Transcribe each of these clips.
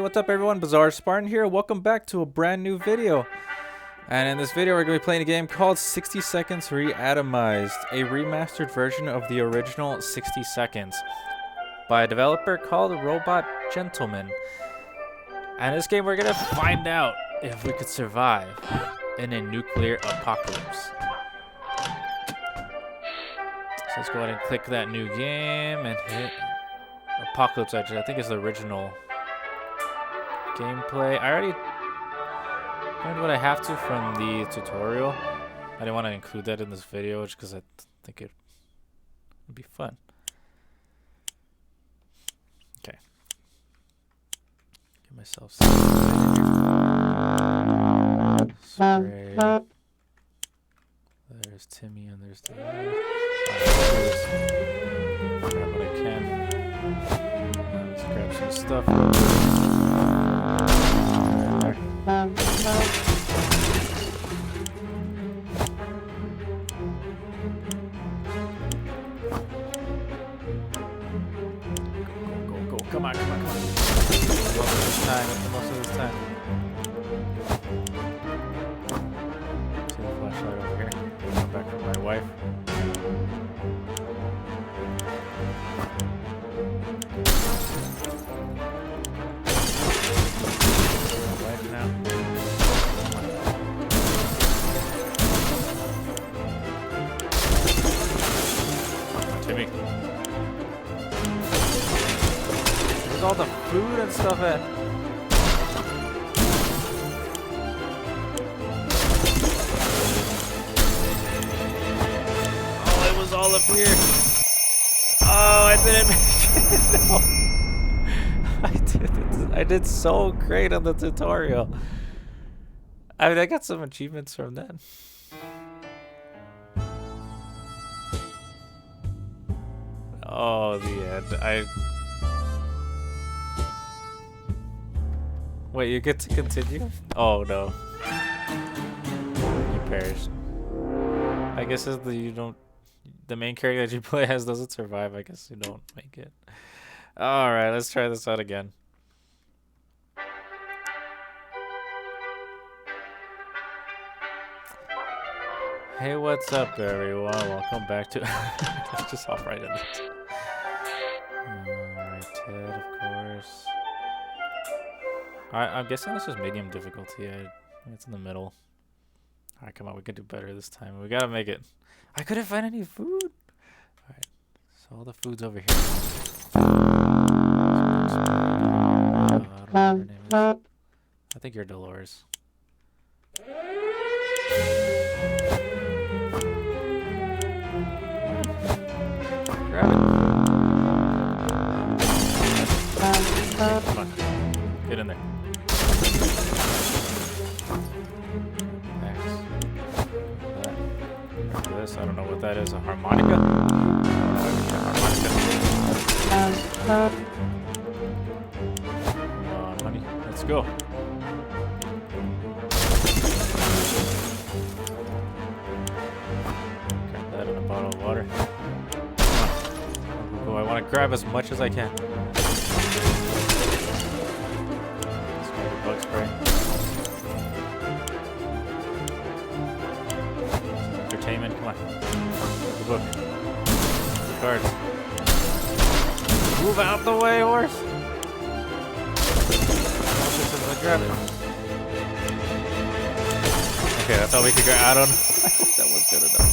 What's up everyone, Bizarre Spartan here. Welcome back to a brand new video. And in this video we're going to be playing a game called 60 Seconds Reatomized, a remastered version of the original 60 Seconds by a developer called Robot Gentleman. And in this game we're going to find out if we could survive in a nuclear apocalypse. So let's go ahead and click that new game and hit Apocalypse. Actually, I think it's the original gameplay. I already learned what I have to from the tutorial. I didn't want to include that in this video just because I think it would be fun. Okay. Give myself some spray. There's Timmy and there's the other. Grab what I can. Let's grab some stuff. There. Go. Come on. Most of this time. See the flashlight over here. Come back from my wife. There's all the food and stuff at. Oh, it was all up here. Oh, I didn't make it. No. I did so great on the tutorial. I mean, I got some achievements from that. Oh, the end. Wait, you get to continue? Oh no. You perished. I guess if the main character that you play as doesn't survive, I guess you don't make it. Alright, let's try this out again. Hey, what's up everyone? Welcome back to let's just hop right in it. Alright, Ted, of course. I'm guessing this is medium difficulty. It's in the middle. Alright, come on, we can do better this time. We gotta make it. I couldn't find any food. Alright, so all the food's over here. I don't know what her name is. I think you're Dolores. Grab it. Come on, get in there. This, I don't know what that is. A harmonica? Come on, honey. Let's go. Grab that in a bottle of water. Come on. Oh, I want to grab as much as I can. Let's grab the bug spray. Entertainment, come on. The book. The cards. Move out the way, horse! Grab it. Okay, that's all we could grab. I don't know if that was good enough.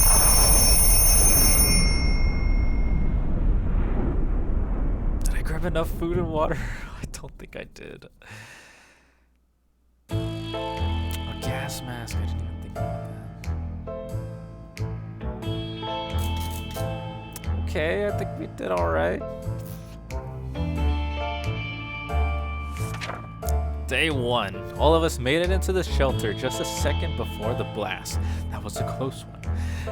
Did I grab enough food and water? I don't think I did. A gas mask. I didn't even think about that. Okay, I think we did alright. Day 1. All of us made it into the shelter just a second before the blast. That was a close one.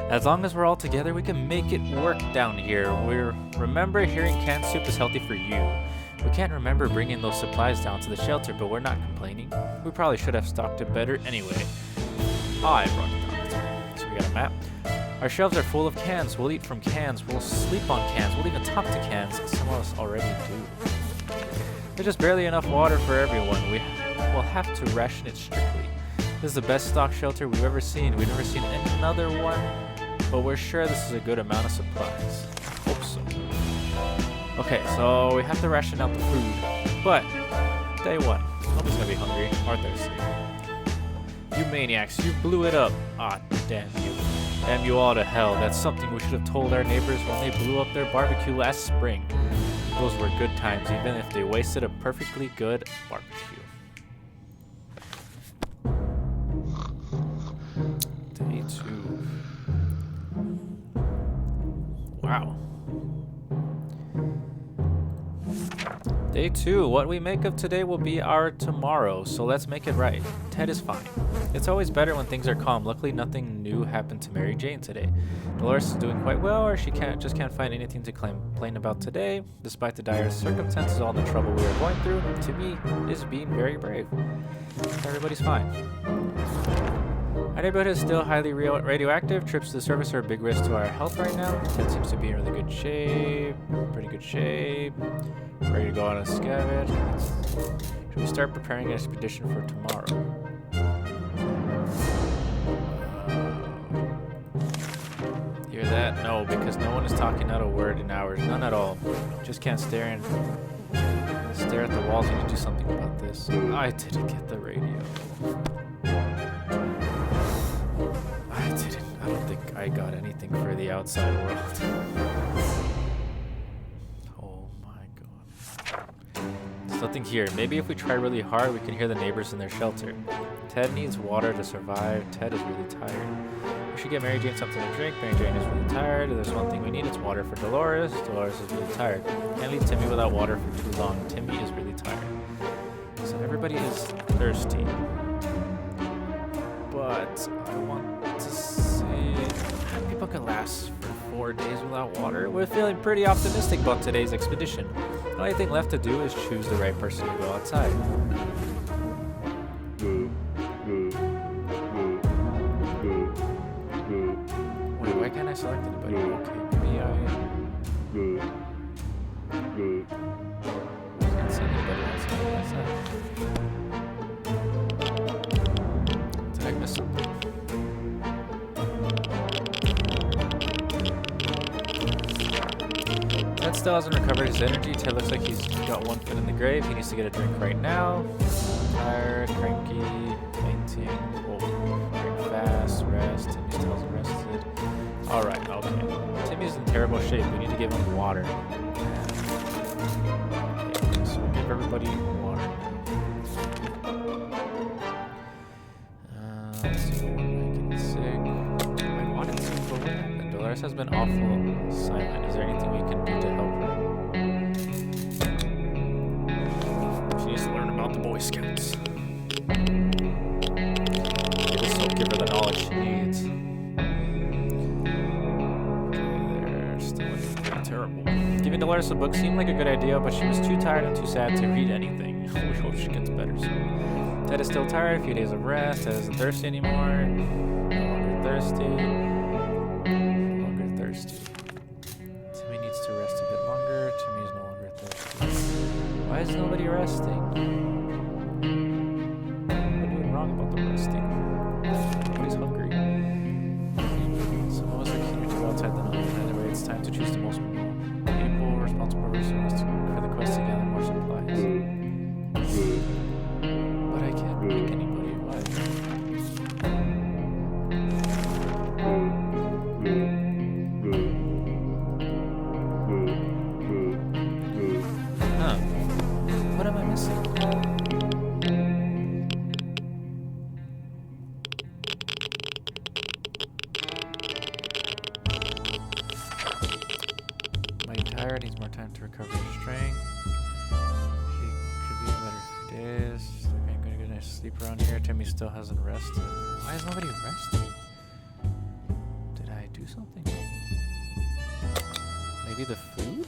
As long as we're all together, we can make it work down here. Remember hearing canned soup is healthy for you. We can't remember bringing those supplies down to the shelter, but we're not complaining. We probably should have stocked it better anyway. I brought it down. So we got a map. Our shelves are full of cans. We'll eat from cans. We'll sleep on cans. We'll even talk to cans. Some of us already do. There's just barely enough water for everyone. We will have to ration it strictly. This is the best stock shelter we've ever seen. We've never seen another one, but we're sure this is a good amount of supplies. Hope so. Okay, so we have to ration out the food, but day one. Nobody's gonna be hungry or thirsty. You maniacs, you blew it up. Ah, damn you. Damn you all to hell. That's something we should have told our neighbors when they blew up their barbecue last spring. Those were good times, even if they wasted a perfectly good barbecue. Day 2. Wow. Day 2. What we make of today will be our tomorrow, so let's make it right. Ted is fine. It's always better when things are calm. Luckily, nothing new happened to Mary Jane today. Dolores is doing quite well, or she just can't find anything to complain about today. Despite the dire circumstances, all the trouble we are going through, Timmy is being very brave. Everybody's fine. Our neighborhood is still highly radioactive. Trips to the surface are a big risk to our health right now. Ted seems to be in really good shape. Pretty good shape. Ready to go on a scavenge. Should we start preparing an expedition for tomorrow? Hear that? No, because no one is talking out a word in hours. None at all. Just can't stare at the walls. We need to do something about this. I didn't get the radio. I don't think I got anything for the outside world. Oh my god. There's nothing here. Maybe if we try really hard, we can hear the neighbors in their shelter. Ted needs water to survive. Ted is really tired. We should get Mary Jane something to drink. Mary Jane is really tired. There's one thing we need. It's water for Dolores. Dolores is really tired. Can't leave Timmy without water for too long. Timmy is really tired. So everybody is thirsty. But I want to see people can last for 4 days without water. We're feeling pretty optimistic about today's expedition. The only thing left to do is choose the right person to go outside. Wait, why can't I select anybody? Okay, maybe I can't send anybody else. Did I miss something? Ted still hasn't recovered his energy. Ted looks like he's got one foot in the grave. He needs to get a drink right now. Tired, cranky, fainting, very fast, rest. Timmy still hasn't rested. Alright, okay. Timmy's in terrible shape. We need to give him water. Okay, so we'll give everybody water. Let's see what we're getting sick. I wanted to see what happened. Dolores has been awful silent. Is there anything we can do to help her? She needs to learn about the Boy Scouts. This will give her the knowledge she needs. They're still looking pretty terrible. Giving Dolores a book seemed like a good idea, but she was too tired and too sad to read anything. We hope she gets better soon. Ted is still tired. A few days of rest. Ted isn't thirsty anymore. No longer thirsty. No longer thirsty. Timmy needs to rest a bit longer. Timmy is no longer thirsty. Why is nobody resting? What am I doing wrong about the resting? Nobody's hungry. Some of us are keener to go outside than others. Either way, it's time to choose the most able, responsible person for the quest to gather more supplies. But I can't pick anybody. Why? Huh. What am I missing? Mighty tired, needs more time to recover his strength. He could be in better few days. I'm gonna get a nice sleep around here. Timmy still hasn't rested. Why is nobody resting? Did I do something? Maybe the food?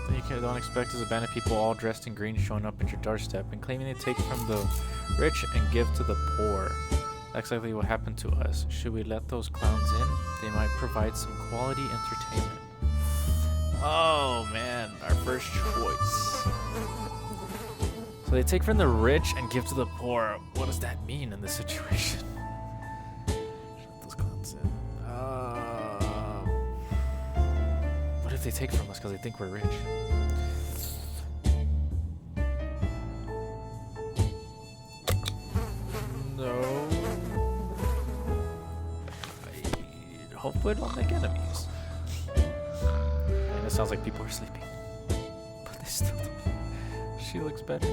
Thing you don't expect is a band of people all dressed in green showing up at your doorstep and claiming they take from the rich and give to the poor. That's exactly what happened to us. Should we let those clowns in? They might provide some quality entertainment. Oh man, our first choice. So they take from the rich and give to the poor. What does that mean in this situation? Shut those clowns in. What if they take from us because they think we're rich? No. Hopefully I don't make enemies. And it sounds like people are sleeping. But they still don't. She looks better.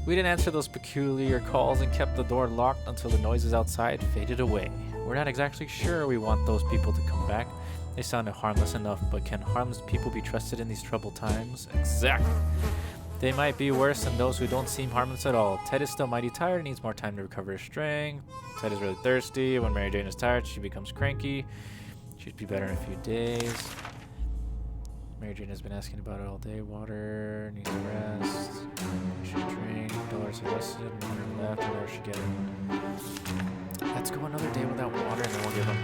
We didn't answer those peculiar calls and kept the door locked until the noises outside faded away. We're not exactly sure we want those people to come back. They sounded harmless enough, but can harmless people be trusted in these troubled times? Exactly. They might be worse than those who don't seem harmless at all. Ted is still mighty tired and needs more time to recover his strength. Ted is really thirsty. When Mary Jane is tired, she becomes cranky. She'd be better in a few days. Mary Jane has been asking about it all day. Water, needs rest. She should drink. Dolores arrested. Water left. Where should get it? Let's go another day without water and then we'll give them.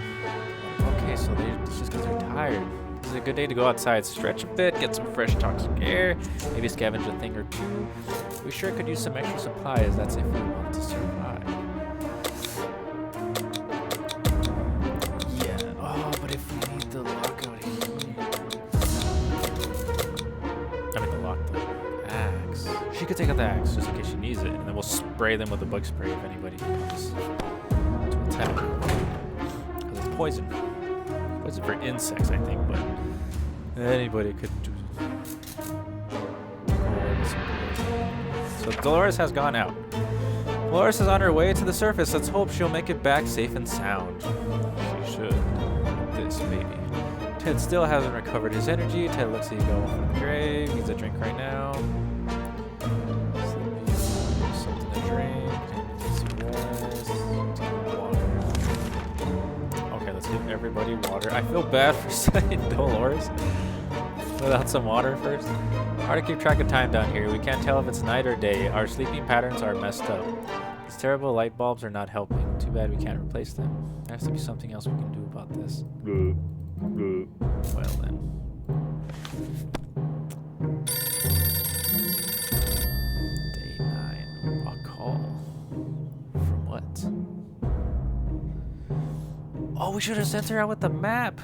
Okay, so it's just because they're tired. This is a good day to go outside, stretch a bit, get some fresh toxic air, maybe scavenge a thing or two. We sure could use some extra supplies. That's if we want to survive. Yeah. Oh, but if we need the lockout here. I mean the axe. She could take out the axe just in case she needs it, and then we'll spray them with the bug spray if anybody comes to attack. Because it's poison. Poison for insects, I think, but anybody could do. So Dolores has gone out. Dolores is on her way to the surface. Let's hope she'll make it back safe and sound. She should. This baby. Ted still hasn't recovered his energy. Ted looks like he's going from the grave. Needs a drink right now. Something to drink. Needs to rest. Water. Okay, let's give everybody water. I feel bad for saying Dolores without some water first. Hard to keep track of time down here. We can't tell if it's night or day. Our sleeping patterns are messed up. These terrible light bulbs are not helping. Too bad we can't replace them. There has to be something else we can do about this. Well then. Day 9. A call. From what? Oh, we should have sent her out with the map.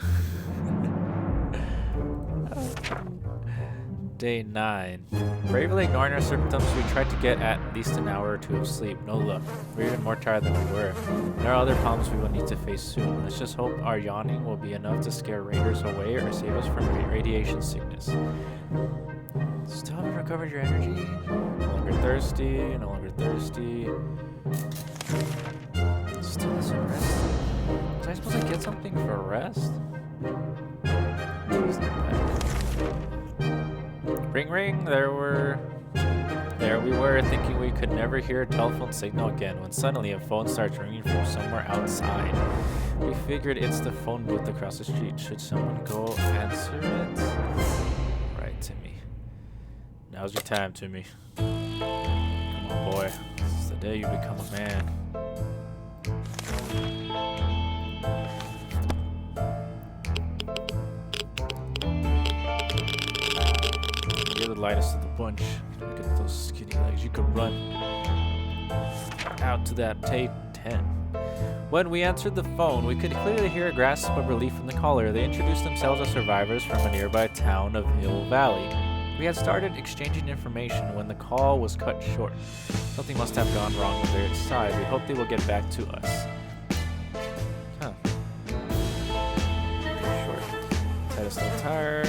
Day 9. Bravely ignoring our symptoms, we tried to get at least an hour or two of sleep. No luck. We're even more tired than we were. There are other problems we will need to face soon. Let's just hope our yawning will be enough to scare raiders away or save us from radiation sickness. Still haven't recovered your energy? No longer thirsty. No longer thirsty. Still isn't resting. Was I supposed to get something for rest? Ring ring, there we were, thinking we could never hear a telephone signal again, when suddenly a phone starts ringing from somewhere outside. We figured it's the phone booth across the street. Should someone go answer it? Right, Timmy. Now's your time, Timmy. Come on, boy. This is the day you become a man. You're the lightest of the bunch. Look at those skinny legs. You could run out to that Tay 10. When we answered the phone, we could clearly hear a grasp of relief from the caller. They introduced themselves as survivors from a nearby town of Hill Valley. We had started exchanging information when the call was cut short. Something must have gone wrong on their side. We hope they will get back to us. Huh. Short. Ted is still tired.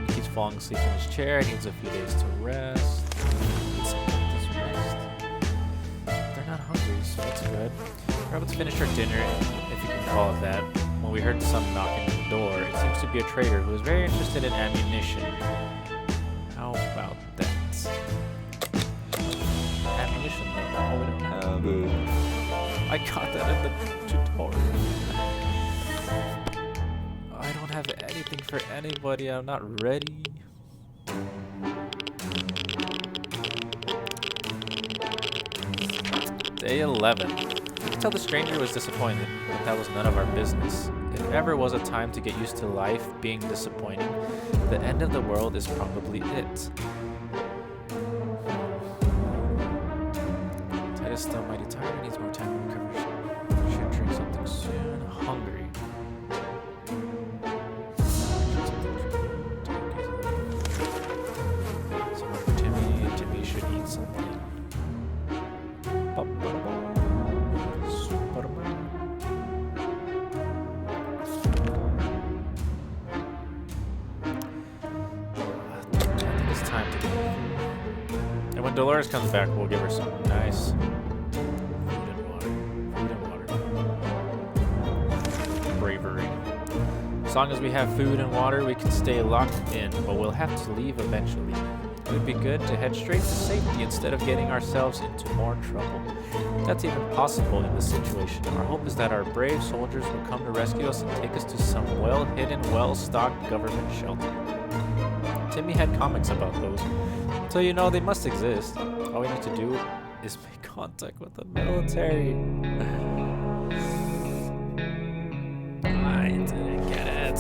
He keeps falling asleep in his chair. He needs a few days to rest. They're not hungry, so that's good. We're able to finish our dinner, if you can call it that, when we heard some knocking at the door. It seems to be a trader who is very interested in ammunition. How about that? Ammunition, though. We don't have. I got that in the tutorial. I don't have anything for anybody. I'm not ready. Day 11. could tell the stranger was disappointed, but that was none of our business. If ever was a time to get used to life being disappointing, the end of the world is probably it. Ted is still mighty tired and needs more time to recover. Should drink something soon. Hungry. Somewhere for Timmy. Timmy should eat something. And when Dolores comes back, we'll give her some nice food and water. Food and water. Bravery. As long as we have food and water, we can stay locked in, but we'll have to leave eventually. It would be good to head straight to safety instead of getting ourselves into more trouble. That's even possible in this situation. Our hope is that our brave soldiers will come to rescue us and take us to some well-hidden, well-stocked government shelter. Timmy had comics about those. So you know they must exist. All we need to do is make contact with the military. I didn't get it.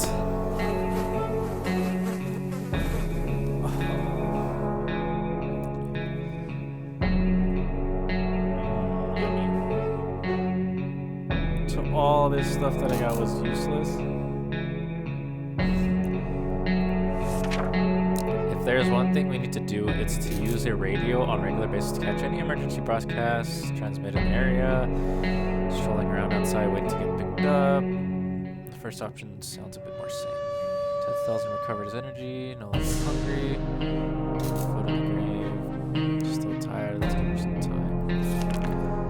So all this stuff that I got was useless. There's one thing we need to do, it's to use a radio on a regular basis to catch any emergency broadcasts, transmit in the area, strolling around outside waiting to get picked up. The first option sounds a bit more sane. Ted Thousand recovered his energy, no longer hungry, foot in the grave, still tired, let's give him some time.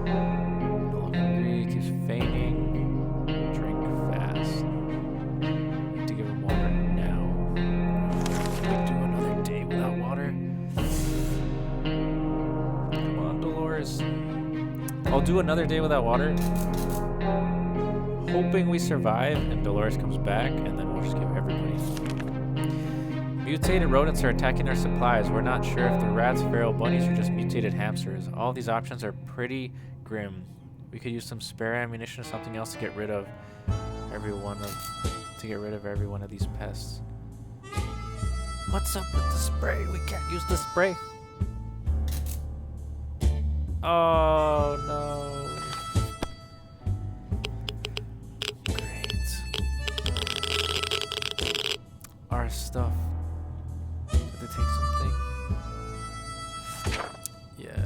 No longer hungry, keeps feigning, drink fast. Need to give him water now. Can we do another day without water? Come on, Dolores. I'll do another day without water, hoping we survive and Dolores comes back, and then we'll just give everybody. Mutated rodents are attacking our supplies. We're not sure if the rats, feral bunnies, or just mutated hamsters. All these options are pretty grim. We could use some spare ammunition or something else to get rid of every one of these pests. What's up with the spray? We can't use the spray. Oh no. Great. Our stuff. Did they take something? Yes.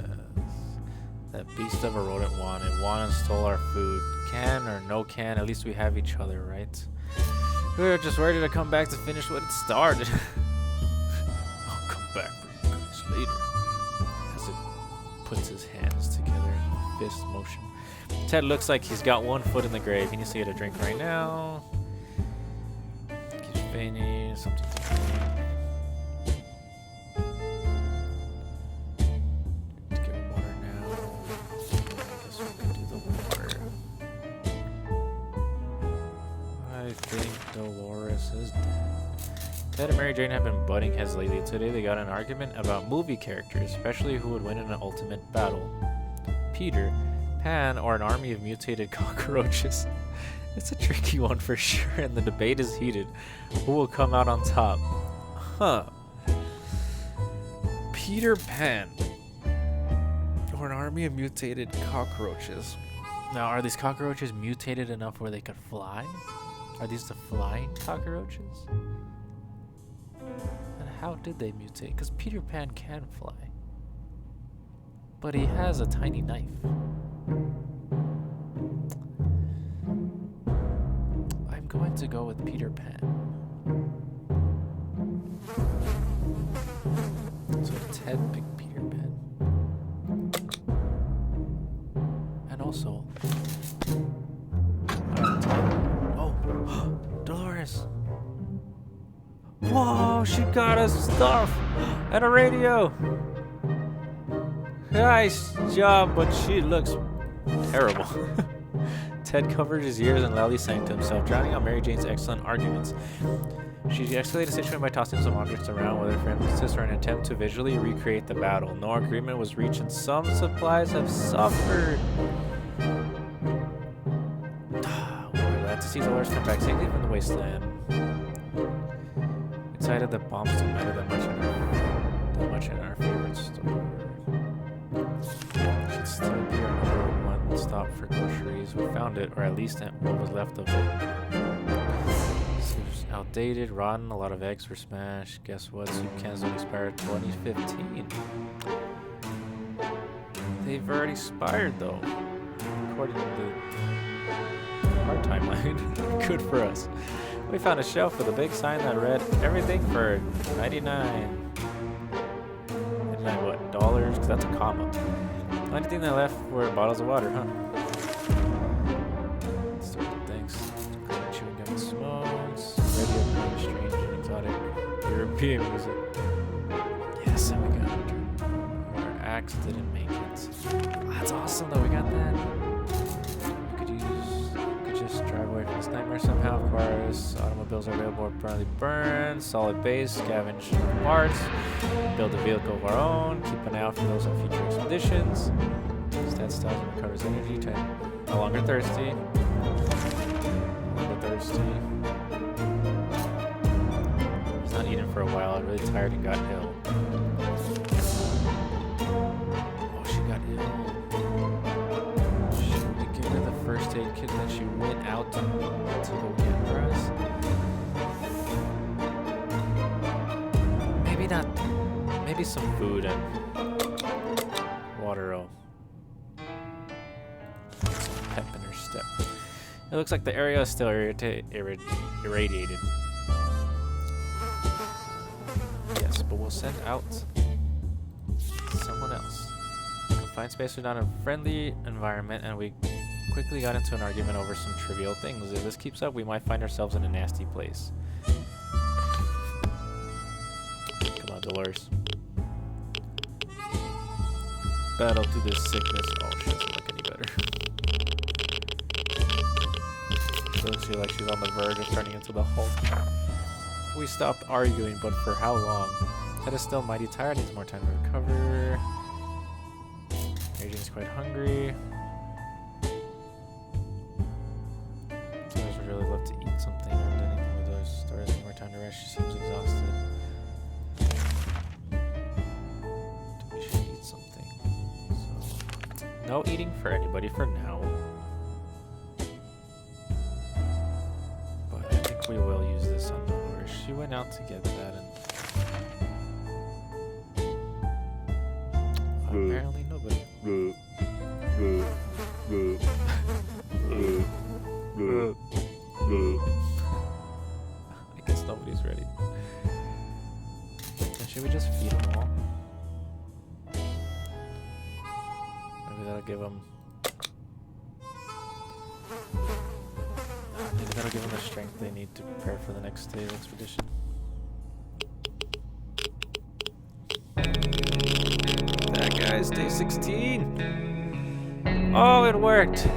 That beast of a rodent wanted. Juan stole our food. Can or no can, at least we have each other, right? We were just ready to come back to finish what it started. I'll come back for you guys later. As it puts his hands together in fist motion. Ted looks like he's got one foot in the grave. He needs to get a drink right now. Keeps fainting, something to drink. To get water now. I guess we can do the water. I think Dolores is dead. Ted and Mary Jane have been butting heads lately. Today they got an argument about movie characters, especially who would win in an ultimate battle. Peter, Pan, or an army of mutated cockroaches. It's a tricky one for sure, and the debate is heated. Who will come out on top? Huh. Peter Pan, or an army of mutated cockroaches. Now, are these cockroaches mutated enough where they could fly? Are these the flying cockroaches? And how did they mutate? Because Peter Pan can fly. But he has a tiny knife. I'm going to go with Peter Pan. So Ted picked Peter Pan. And also... Oh! Dolores! Whoa, she got us stuff! And a radio! Nice job, but she looks terrible. Ted covered his ears and loudly sang to himself, drowning out Mary Jane's excellent arguments. She escalated the situation by tossing some objects around, whether for emphasis or an attempt to visually recreate the battle. No agreement was reached, and some supplies have suffered. see Dolores come back safely from the wasteland. We decided that bombs don't matter that much in our favorite store. It should still be our #1 stop for groceries. We found it, or at least what was left of it. This was outdated, rotten, a lot of eggs were smashed. Guess what? Soup cans don't expire 2015. They've already expired though, according to our timeline. Good for us. We found a shelf with a big sign that read everything for 99 what? Dollars? Because that's a comma. The only thing that left were bottles of water, huh? Stupid things. Chewing gum and smokes. Radio playing strange and exotic European music. Yes, and we got it. Our axe didn't make it. That's awesome though, we got that. We could just drive away from this nightmare somehow. Of course, automobiles are available or permanently burned. Solid base, scavenge parts. Build a vehicle of our own. Keep an eye out for those on future expeditions. Stat styles and recovers energy. No longer thirsty. No longer thirsty. I was not eating for a while. I was really tired and got ill. First aid kit that she went out to go get for us. Maybe not. Maybe some food and water. Some pep in her step. It looks like the area is still irradiated. Yes, but we'll send out someone else. Confined space was not a friendly environment, and we quickly got into an argument over some trivial things. If this keeps up, we might find ourselves in a nasty place. Come on, Dolores. Battle through this sickness. Oh, she doesn't look any better. She looks like she's on the verge of turning into the Hulk. We stopped arguing, but for how long? Ted is still mighty tired, needs more time to recover. Agent's quite hungry. Really love to eat something or anything with those stories. Need more time to rest. She seems exhausted. We should eat something. So, no eating for anybody for now. But I think we will use this on the horse. She went out to get that and apparently nobody. I guess nobody's ready. And should we just feed them all? Maybe that'll give them. Maybe that'll give them the strength they need to prepare for the next day's expedition. That guy's day 16. Oh, it worked.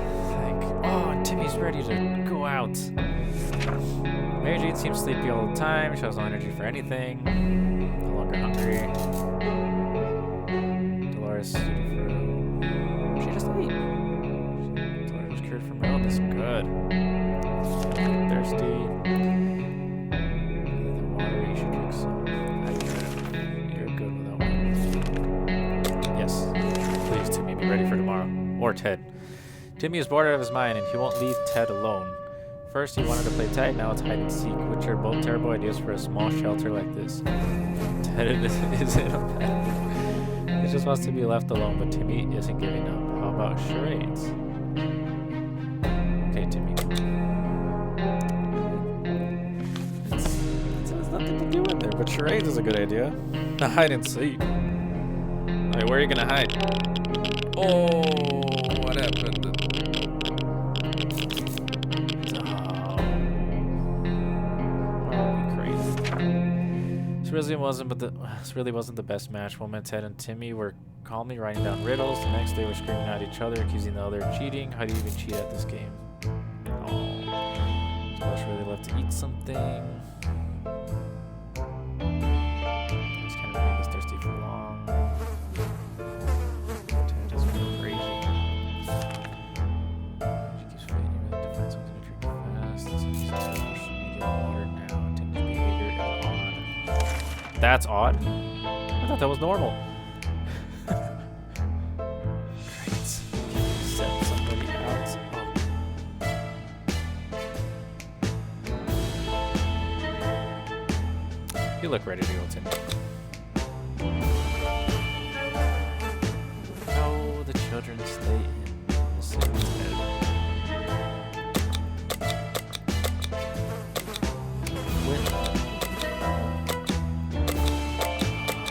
Oh, Timmy's ready to go out. Mary Jane seems sleepy all the time. She has no energy for anything. No longer hungry. Dolores, she just ate. Dolores was cured from her illness. Good. Thirsty. The water, you should drink some. You're good without water. Yes. Please, Timmy, be ready for tomorrow. Or Ted. Timmy is bored out of his mind, and he won't leave Ted alone. First, he wanted to play tag, now it's hide and seek, which are both terrible ideas for a small shelter like this. Ted is in a panic. He just wants to be left alone, but Timmy isn't giving up. How about charades? Okay, Timmy. It has nothing to do with there, but charades is a good idea. Hide and seek. Alright, where are you gonna hide? Oh, what happened? This really wasn't the best match. One minute Ted and Timmy were calmly writing down riddles. The next day we're screaming at each other, accusing the other of cheating. How do you even cheat at this game? Oh, Splash really love to eat something. Just kind of remain this thirsty for long. Ted is going crazy. She keeps fighting to find something to drink fast. That's odd. I thought that was normal. Great. Can we send somebody out? Oh. You look ready to go, Tim. No, the children stay in the same bed.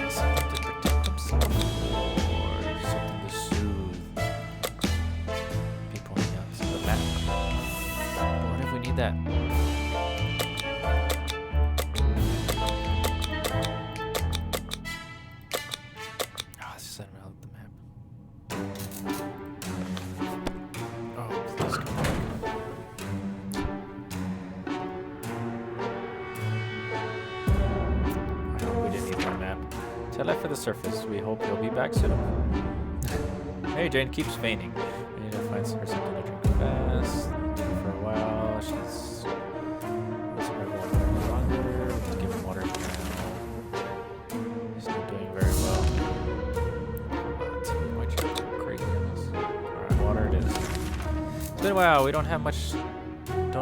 Something to protect themselves or something to soothe people on the map. But what if we need that? This is not about the map. Oh, please come back. I hope we didn't need that map. Tell left for the surface. We hope you'll be back soon. Hey, Jane keeps fainting. We need to find her something to drink fast. For a while, she's longer. We just give her water now. She's not doing very well. Why'd you go crazy on this? Alright, water it is. It's been a while. We don't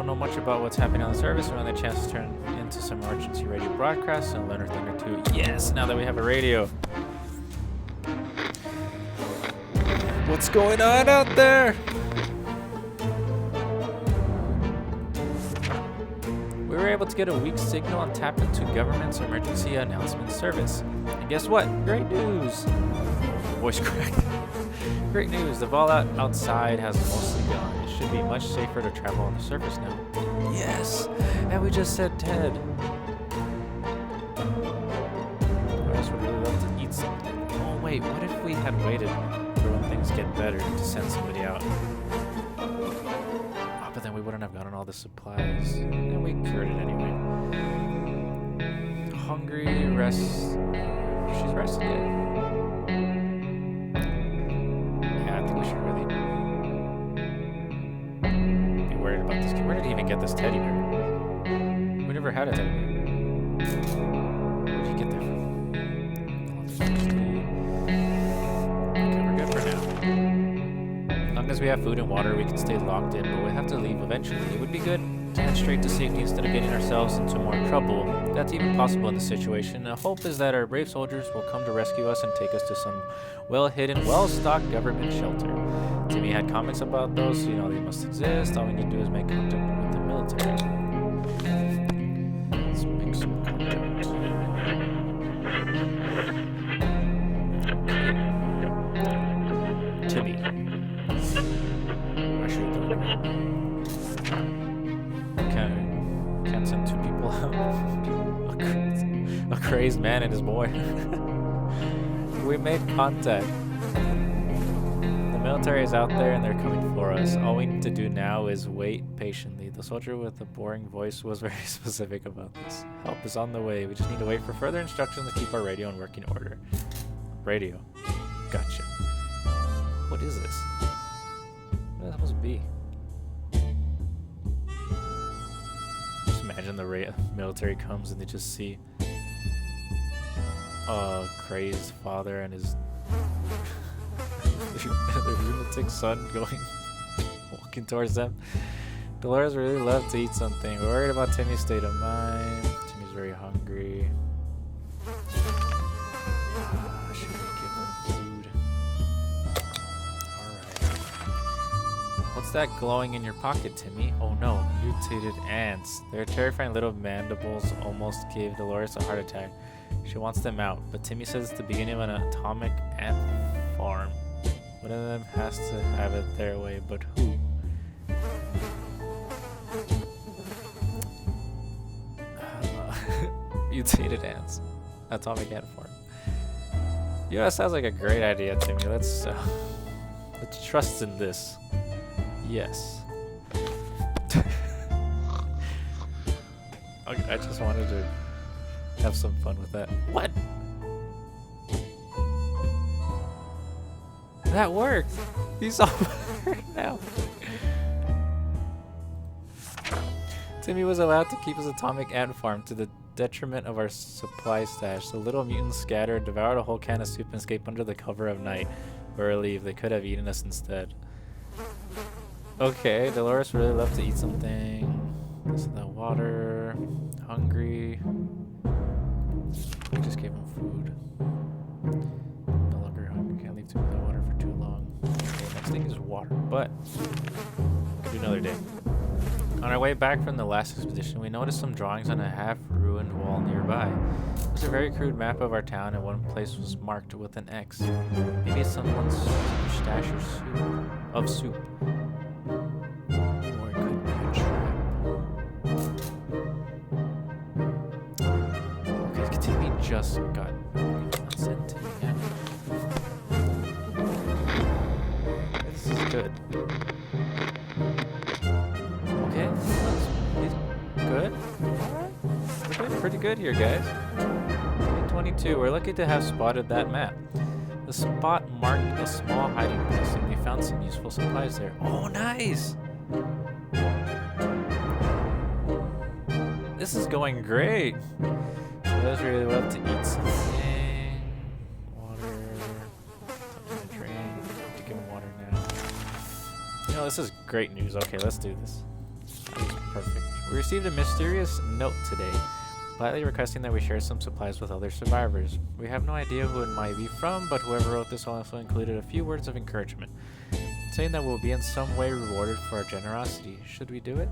know much about what's happening on the surface. We want the chance to turn into some emergency radio broadcasts and learn a thing or two. Yes, now that we have a radio. What's going on out there? We were able to get a weak signal and tap into government's emergency announcement service. And guess what? Great news! Voice cracked. Great news, the fallout outside has mostly gone. It should be much safer to travel on the surface now. Yes! And we just said Ted. I just would really love to eat something. Oh wait, what if we had waited for when things get better to send somebody out? Oh, but then we wouldn't have gotten all the supplies. And we cured it anyway. Hungry, rest. She's rested yet. Where did he even get this teddy bear? We never had a teddy bear. Where did he get that from? Okay, we're good for now. As long as we have food and water, we can stay locked in, but we'll have to leave eventually. It would be good to head straight to safety instead of getting ourselves into more trouble. That's even possible in this situation. The hope is that our brave soldiers will come to rescue us and take us to some well-hidden, well-stocked government shelter. Timmy had comments about those, so you know they must exist. All we need to do is make contact with the military. Let's make some contact. Okay. Timmy. I should have done it. Can't send two people out. A crazed man and his boy. We made contact. The military is out there and they're coming for us. All we need to do now is wait patiently. The soldier with the boring voice was very specific about this. Help is on the way. We just need to wait for further instructions to keep our radio in working order. Radio. Gotcha. What is this? What is that supposed to be? Just imagine the military comes and they just see a crazed father and his the lunatic son walking towards them. Dolores really loved to eat something. We're worried about Timmy's state of mind. Timmy's very hungry. Should we give him food? Alright. What's that glowing in your pocket, Timmy? Oh no, mutated ants. Their terrifying little mandibles almost gave Dolores a heart attack. She wants them out, but Timmy says it's the beginning of an atomic ant farm. One of them has to have it their way, but who? Mutated ants. Atomic ant farm. You know, that sounds like a great idea, Timmy. Let's trust in this. Yes. I just wanted to have some fun with that. What? That worked. He's all right now. Timmy was allowed to keep his atomic ant farm to the detriment of our supply stash. The little mutants scattered, devoured a whole can of soup, and escaped under the cover of night. We're relieved. They could have eaten us instead. Okay, Dolores really loved to eat something. This is the water. Hungry. We just gave him food. No longer hungry. Can't leave too much water for too long. Okay, next thing is water, but we'll do another day. On our way back from the last expedition, we noticed some drawings on a half-ruined wall nearby. It was a very crude map of our town, and one place was marked with an X. Maybe it's someone's stash of soup. Or it could be a trap. Okay, Timmy just got sent to me. This is good. Okay, he's good. We're doing pretty good here, guys. Okay, 22. We're lucky to have spotted that map. The spot marked a small hiding place, and we found some useful supplies there. Oh, nice! This is going great. Those really love to eat something. Water. Something to drink. To give him water now. You know, this is great news. Okay, let's do this. That was perfect. We received a mysterious note today, politely requesting that we share some supplies with other survivors. We have no idea who it might be from, but whoever wrote this also included a few words of encouragement, saying that we'll be in some way rewarded for our generosity. Should we do it?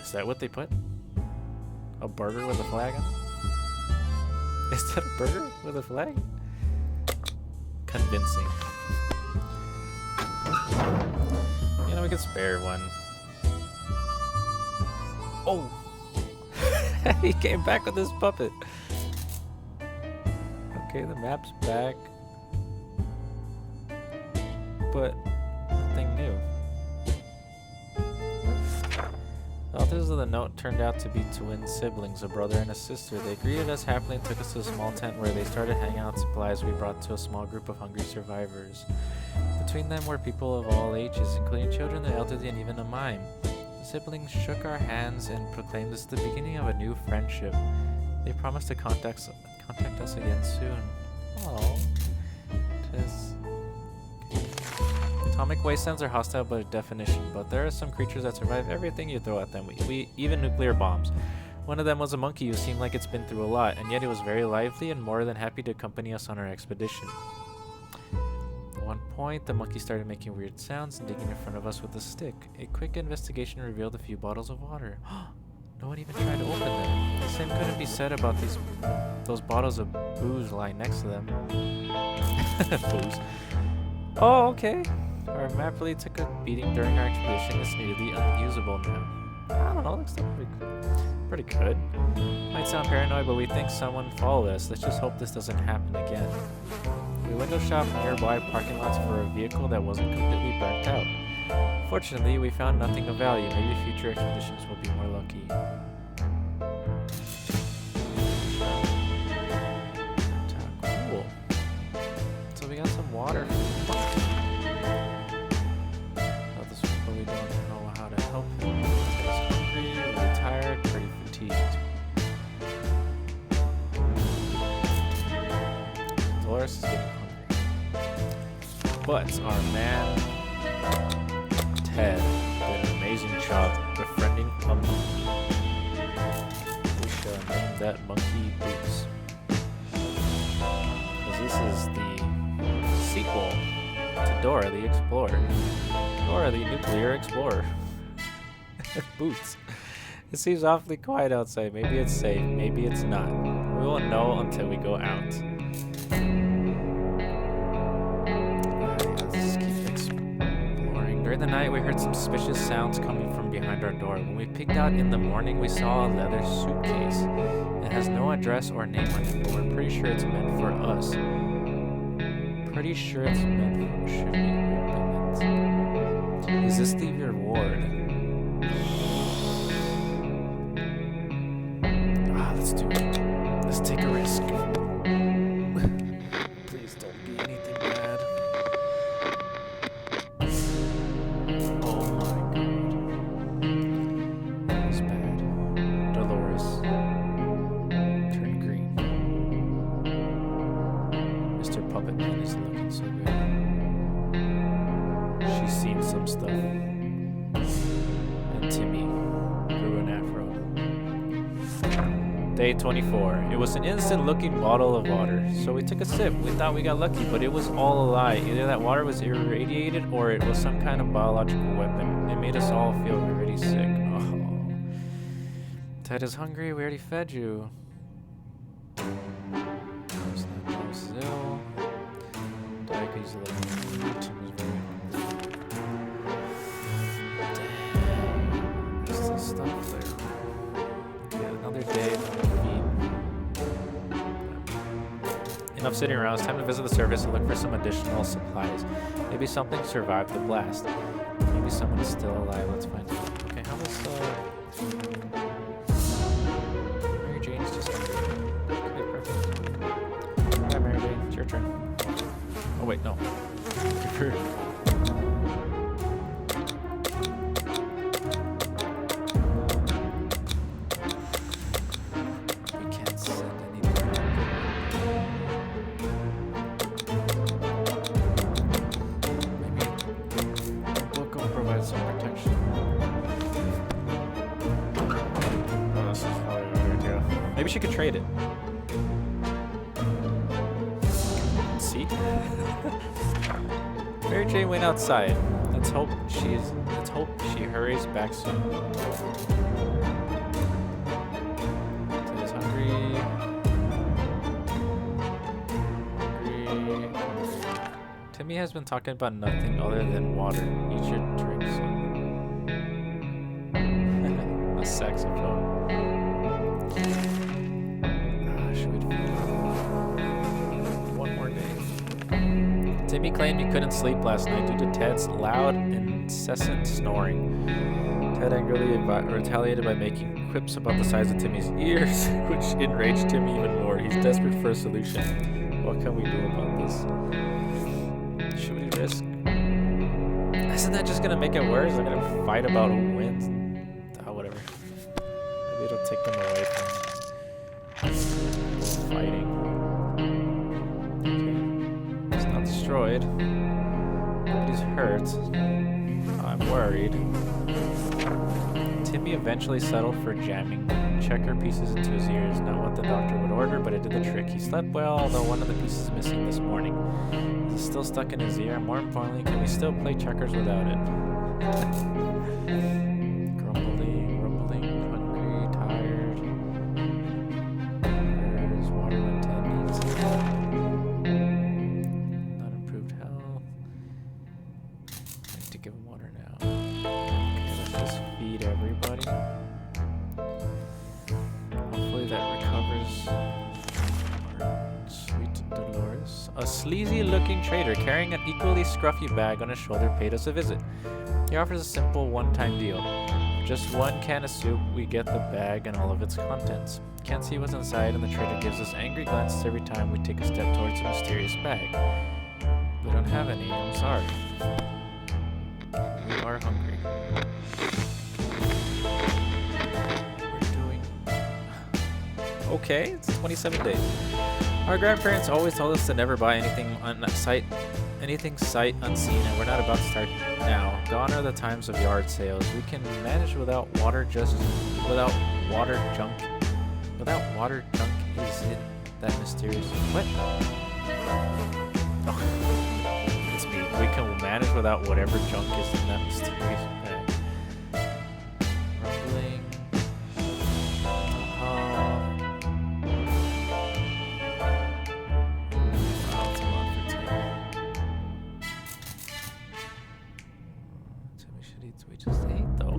Is that what they put? A burger with a flag on it? Is that a burger with a flag? Convincing. You know, we could spare one. Oh! He came back with his puppet. Okay, the map's back. But nothing new. The authors of the note turned out to be twin siblings, a brother and a sister. They greeted us happily and took us to a small tent where they started handing out supplies we brought to a small group of hungry survivors. Between them were people of all ages, including children, the elderly, and even a mime. The siblings shook our hands and proclaimed this the beginning of a new friendship. They promised to contact us again soon. Oh, atomic wastelands are hostile by definition, but there are some creatures that survive everything you throw at them, even nuclear bombs. One of them was a monkey who seemed like it's been through a lot, and yet it was very lively and more than happy to accompany us on our expedition. At one point, the monkey started making weird sounds and digging in front of us with a stick. A quick investigation revealed a few bottles of water. No one even tried to open them. The same couldn't be said about those bottles of booze lying next to them. Booze. Oh, okay. Our map really took a beating during our expedition. It's nearly unusable now. I don't know, looks pretty good. Might sound paranoid, but we think someone followed us. Let's just hope this doesn't happen again. We window shopped nearby parking lots for a vehicle that wasn't completely burnt out. Fortunately, we found nothing of value. Maybe future expeditions will be more lucky. Cool. So we got some water. But we don't know how to help him. He's hungry, really tired, pretty fatigued. Dolores is getting hungry. But our man Ted did an amazing job befriending a monkey. We shall name that monkey Boots. Because this is the sequel to Dora the Explorer. Dora the Nuclear Explorer. Boots. It seems awfully quiet outside. Maybe it's safe, maybe it's not. We won't know until we go out. Let's keep exploring. During the night, we heard some suspicious sounds coming from behind our door. When we peeked out in the morning, we saw a leather suitcase. It has no address or name on it, but we're pretty sure it's meant for us. Pretty sure it's meant for... Should we open it? Is this the reward? Let's do it. Let's take a risk. Please don't be anything bad. Oh my god. man is looking so good. She's seen some stuff. And Timmy grew an afro. Day 24. It was an innocent-looking bottle of water, so we took a sip. We thought we got lucky, but it was all a lie. Either that water was irradiated, or it was some kind of biological weapon. It made us all feel really sick. Oh. Ted is hungry. We already fed you. Brazil. Diabetes 11. Tim was very hungry. Damn. There's still stuff there. Yeah, another day. Enough sitting around. It's time to visit the surface and look for some additional supplies. Maybe something survived the blast. Maybe someone is still alive. Let's find out. Okay, how was Mary Jane's just hungry. Okay, perfect. Hi, Mary Jane. It's your turn. Oh wait, no. Give her. Maybe she could trade it. See? Mary Jane went outside. Let's hope she hurries back soon. Ted is hungry. Timmy has been talking about nothing other than water. You should drink some. A saxophone. Timmy claimed he couldn't sleep last night due to Ted's loud, incessant snoring. Ted angrily retaliated by making quips about the size of Timmy's ears, which enraged Timmy even more. He's desperate for a solution. What can we do about this? Should we risk? Isn't that just gonna make it worse? They're gonna fight about who wins. Whatever. Maybe it'll take them away from fighting. Destroyed. Nobody's hurt. I'm worried. Timmy eventually settled for jamming checker pieces into his ears. Not what the doctor would order, but it did the trick. He slept well, although one of the pieces is missing this morning. Is it still stuck in his ear? More importantly, can we still play checkers without it? Grumbling, hungry, tired. Where's water when Ted needs it? Give him water now. Okay, let's just feed everybody. Hopefully that recovers our sweet Dolores. A sleazy-looking trader carrying an equally scruffy bag on his shoulder paid us a visit. He offers a simple one-time deal. For just one can of soup, we get the bag and all of its contents. Can't see what's inside, and the trader gives us angry glances every time we take a step towards the mysterious bag. We don't have any, I'm sorry. We are hungry. We're doing okay. It's 27 days. Our grandparents always told us to never buy anything sight unseen, and we're not about to start now. Gone are the times of yard sales. We can manage without water junk. Without water junk, is it that mysterious? What? Oh. We can manage without whatever junk is in that mysterious bag. Rumbling. Wow, that's a lot for Timmy. Timmy should eat. We just ate though.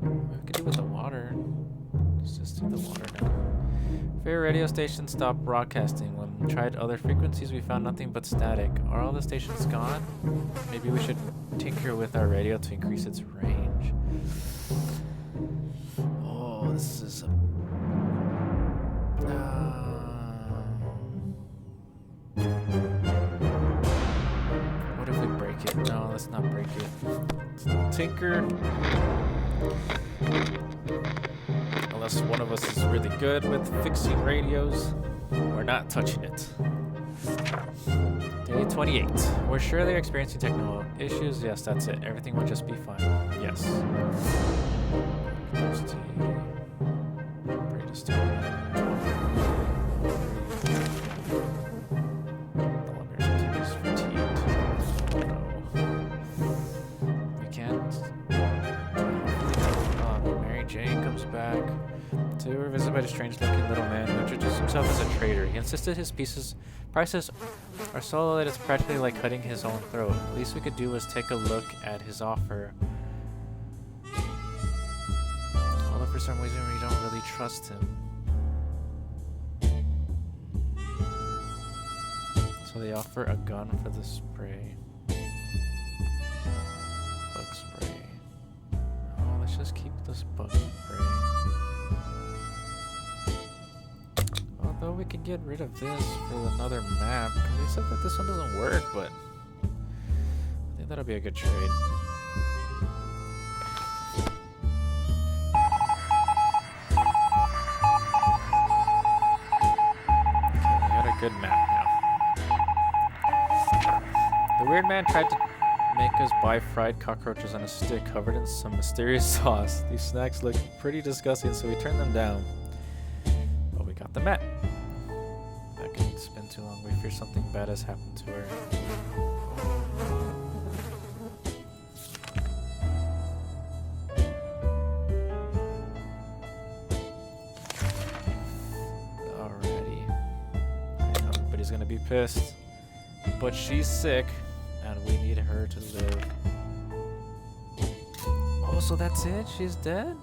We could do with the water. Let's just do the water now. Fair radio station stopped broadcasting. When we tried other frequencies, we found nothing but static. Are all the stations gone? Maybe we should tinker with our radio to increase its range. Oh, this is a... What if we break it? No, let's not break it. Let's tinker. Unless one of us is really good with fixing radios, we're not touching it. Day 28. We're sure they're experiencing technical issues. Yes, that's it. Everything will just be fine. Yes. We can't. Mary Jane comes back. Today we were visited by a strange-looking little man who introduced himself as a trader. He insisted his prices are so low that it's practically like cutting his own throat. The least we could do was take a look at his offer. Although for some reason we don't really trust him. So they offer a gun for the spray. Bug spray. Oh, let's just keep this bug spray. Although we could get rid of this for another map, because they said that this one doesn't work, but I think that'll be a good trade. Okay, we got a good map now. The weird man tried to make us buy fried cockroaches on a stick covered in some mysterious sauce. These snacks look pretty disgusting, so we turned them down. But we got the map. It's been too long. We fear something bad has happened to her. Alrighty. I know everybody's gonna be pissed. But she's sick, and we need her to live. Oh, so that's it? She's dead?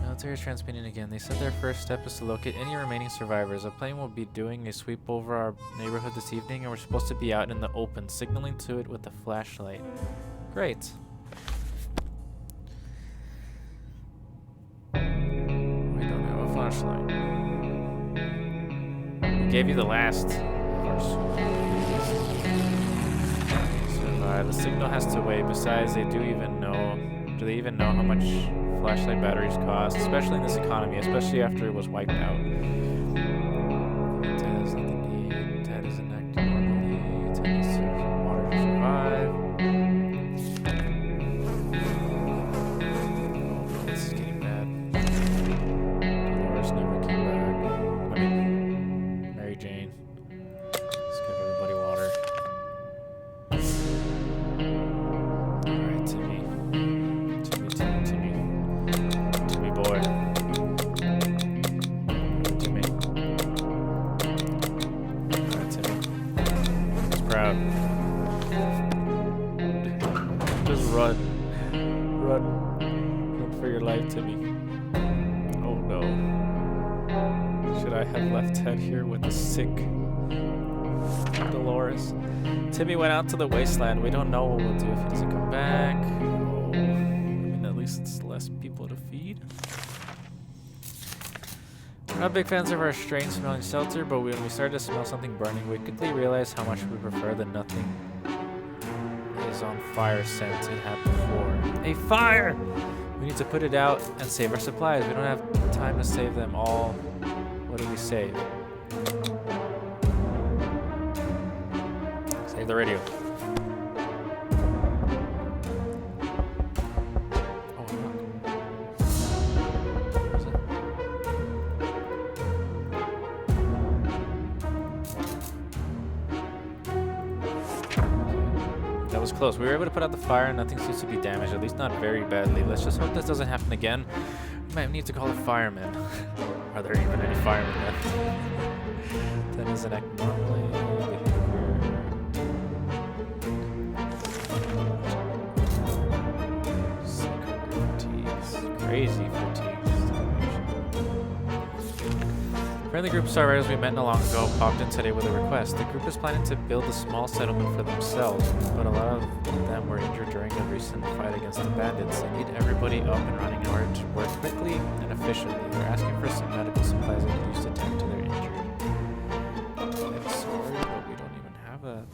Military is transmitting again. They said their first step is to locate any remaining survivors. A plane will be doing a sweep over our neighborhood this evening, and we're supposed to be out in the open, signaling to it with a flashlight. Great. We don't have a flashlight. We gave you the last. The signal has to wait. Besides, do they even know how much flashlight batteries cost, especially in this economy, especially after it was wiped out? Ted has nothing to eat. Ted isn't acting normally. Ted needs to water to survive. Oh, this is getting bad. Dolores never came back. I mean, Mary Jane. Let's give everybody water. Alright, Timmy. Timmy boy. Timmy. Alright, Timmy. He's proud. Just run. Run for your life, Timmy. Oh no. Should I have left Ted here with the sick Dolores? Timmy went out to the wasteland. We don't know what we'll do if he doesn't come back. Oh, I mean, at least it's less people to feed. We're not big fans of our strange smelling shelter, but when we started to smell something burning, we quickly realized how much we prefer the nothing is on fire scent it had before. A fire! We need to put it out and save our supplies. We don't have time to save them all. What do we save? Save the radio. Oh, no. Where is it? That was close. We were able to put out the fire and nothing seems to be damaged, at least not very badly. Let's just hope this doesn't happen again. We might need to call a fireman. Are there even any firemen left? That doesn't act normally. Crazy fatigues. Friendly group of survivors we met not long ago popped in today with a request. The group is planning to build a small settlement for themselves, but a lot of them were injured during a recent fight against the bandits. They need everybody up and running in order to work quickly and efficiently. They're asking for some medical supplies they can use to tend to their injured. I'm sorry, but we don't even have a...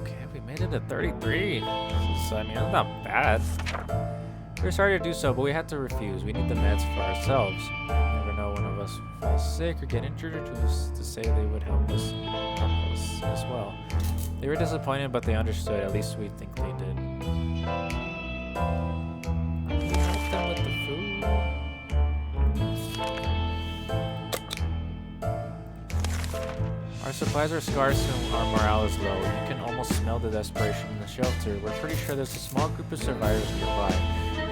Okay, we made it at 33. So, I mean, that's not bad. We were sorry to do so, but we had to refuse. We need the meds for ourselves. You never know, one of us falls sick or get injured, or to say they would help us as well. They were disappointed, but they understood. At least we think they did. Help them with the food. Our supplies are scarce and our morale is low. You can almost smell the desperation in the shelter. We're pretty sure there's a small group of survivors nearby,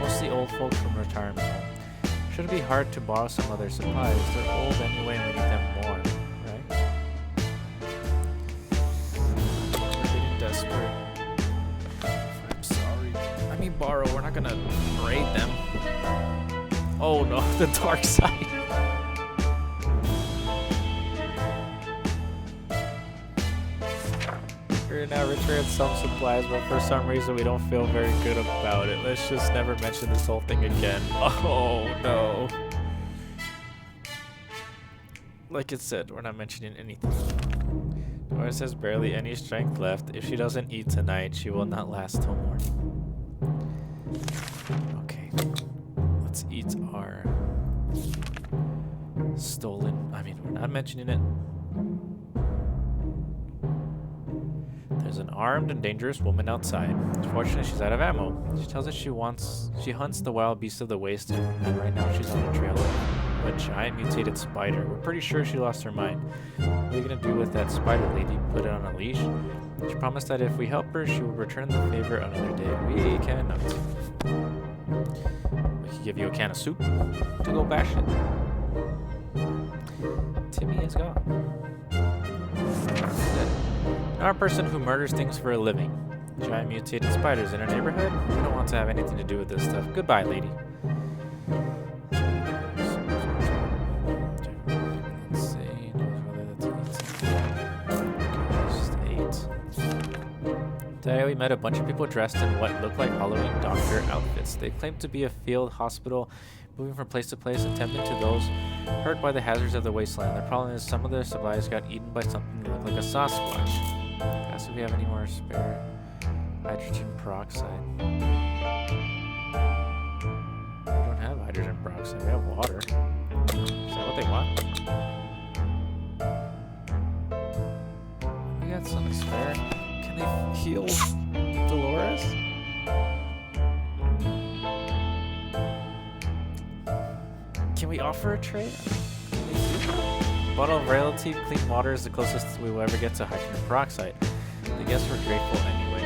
mostly old folks from retirement home. Shouldn't be hard to borrow some of their supplies. They're old anyway and we need them more, right? We're getting desperate. I'm sorry. I mean borrow, we're not gonna raid them. Oh no, the dark side. We're now return some supplies, but for some reason we don't feel very good about it. Let's just never mention this whole thing again. Oh no. Like it said, we're not mentioning anything. Doris has barely any strength left. If she doesn't eat tonight, she will not last till morning. Okay. Let's eat our stolen. I mean, we're not mentioning it. There's an armed and dangerous woman outside. Unfortunately, she's out of ammo. She tells us she hunts the wild beasts of the waste, and right now she's on the trail of a giant mutated spider. We're pretty sure she lost her mind. What are you gonna do with that spider, lady? Put it on a leash? She promised that if we help her, she will return the favor another day. We cannot. We can give you a can of soup to go bash it. Timmy is gone. Our person who murders things for a living. Giant mutated spiders in our neighborhood? We don't want to have anything to do with this stuff. Goodbye, lady. Today we met a bunch of people dressed in what looked like Halloween doctor outfits. They claimed to be a field hospital, moving from place to place, attending to those hurt by the hazards of the wasteland. The problem is some of their supplies got eaten by something that looked like a Sasquatch. Ask if we have any more spare hydrogen peroxide. We don't have hydrogen peroxide, we have water. Is that what they want? We got something spare. Can they heal Dolores? Can we offer a trade? Bottle of relative clean water is the closest we will ever get to hydrogen peroxide. I guess we're grateful anyway.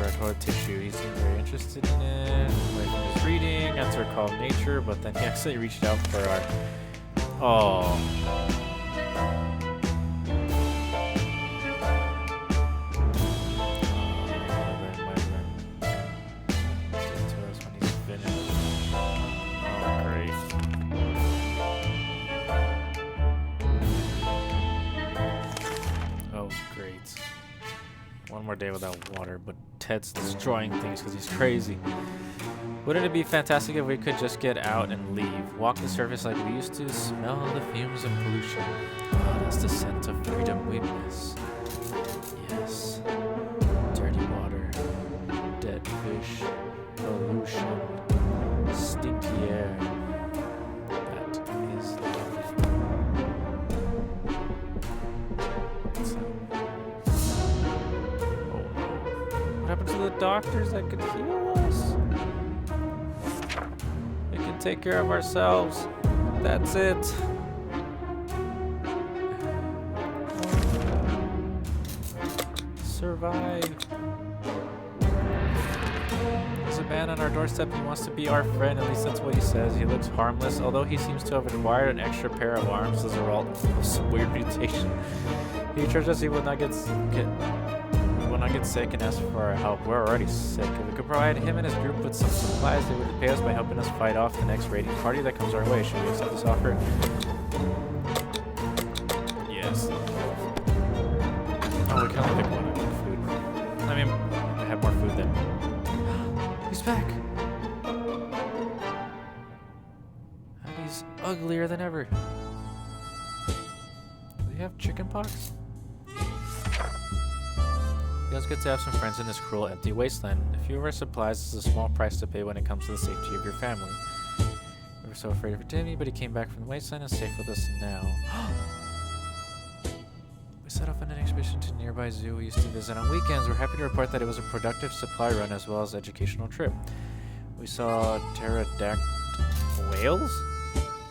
I told a tissue. He seemed very interested in it. Away from his reading, answer a call of nature, but then he actually reached out for our. Oh. One more day without water, but Ted's destroying things because he's crazy. Wouldn't it be fantastic if we could just get out and leave? Walk the surface like we used to, smell the fumes and pollution. Oh, that's the scent of freedom we miss. Yes. Dirty water, dead fish, pollution, stinky air. That is lovely. What happened to the doctors that could heal us? We can take care of ourselves. That's it. Survive. There's a man on our doorstep who wants to be our friend, at least that's what he says. He looks harmless, although he seems to have acquired an extra pair of arms as a result of some weird mutation. He assures us he will not get sick and ask for our help. We're already sick. If we could provide him and his group with some supplies, they would repay us by helping us fight off the next raiding party that comes our way. Should we accept this offer? Yes. Oh, we can only pick one. I pick food. I mean, I have more food than. He's back. And he's uglier than ever. Do they have chicken pox? Feels good to have some friends in this cruel, empty wasteland. A few of our supplies is a small price to pay when it comes to the safety of your family. We were so afraid of Timmy, but he came back from the wasteland and is safe with us now. We set off on an expedition to a nearby zoo we used to visit on weekends. We're happy to report that it was a productive supply run as well as educational trip. We saw pterodactyl whales,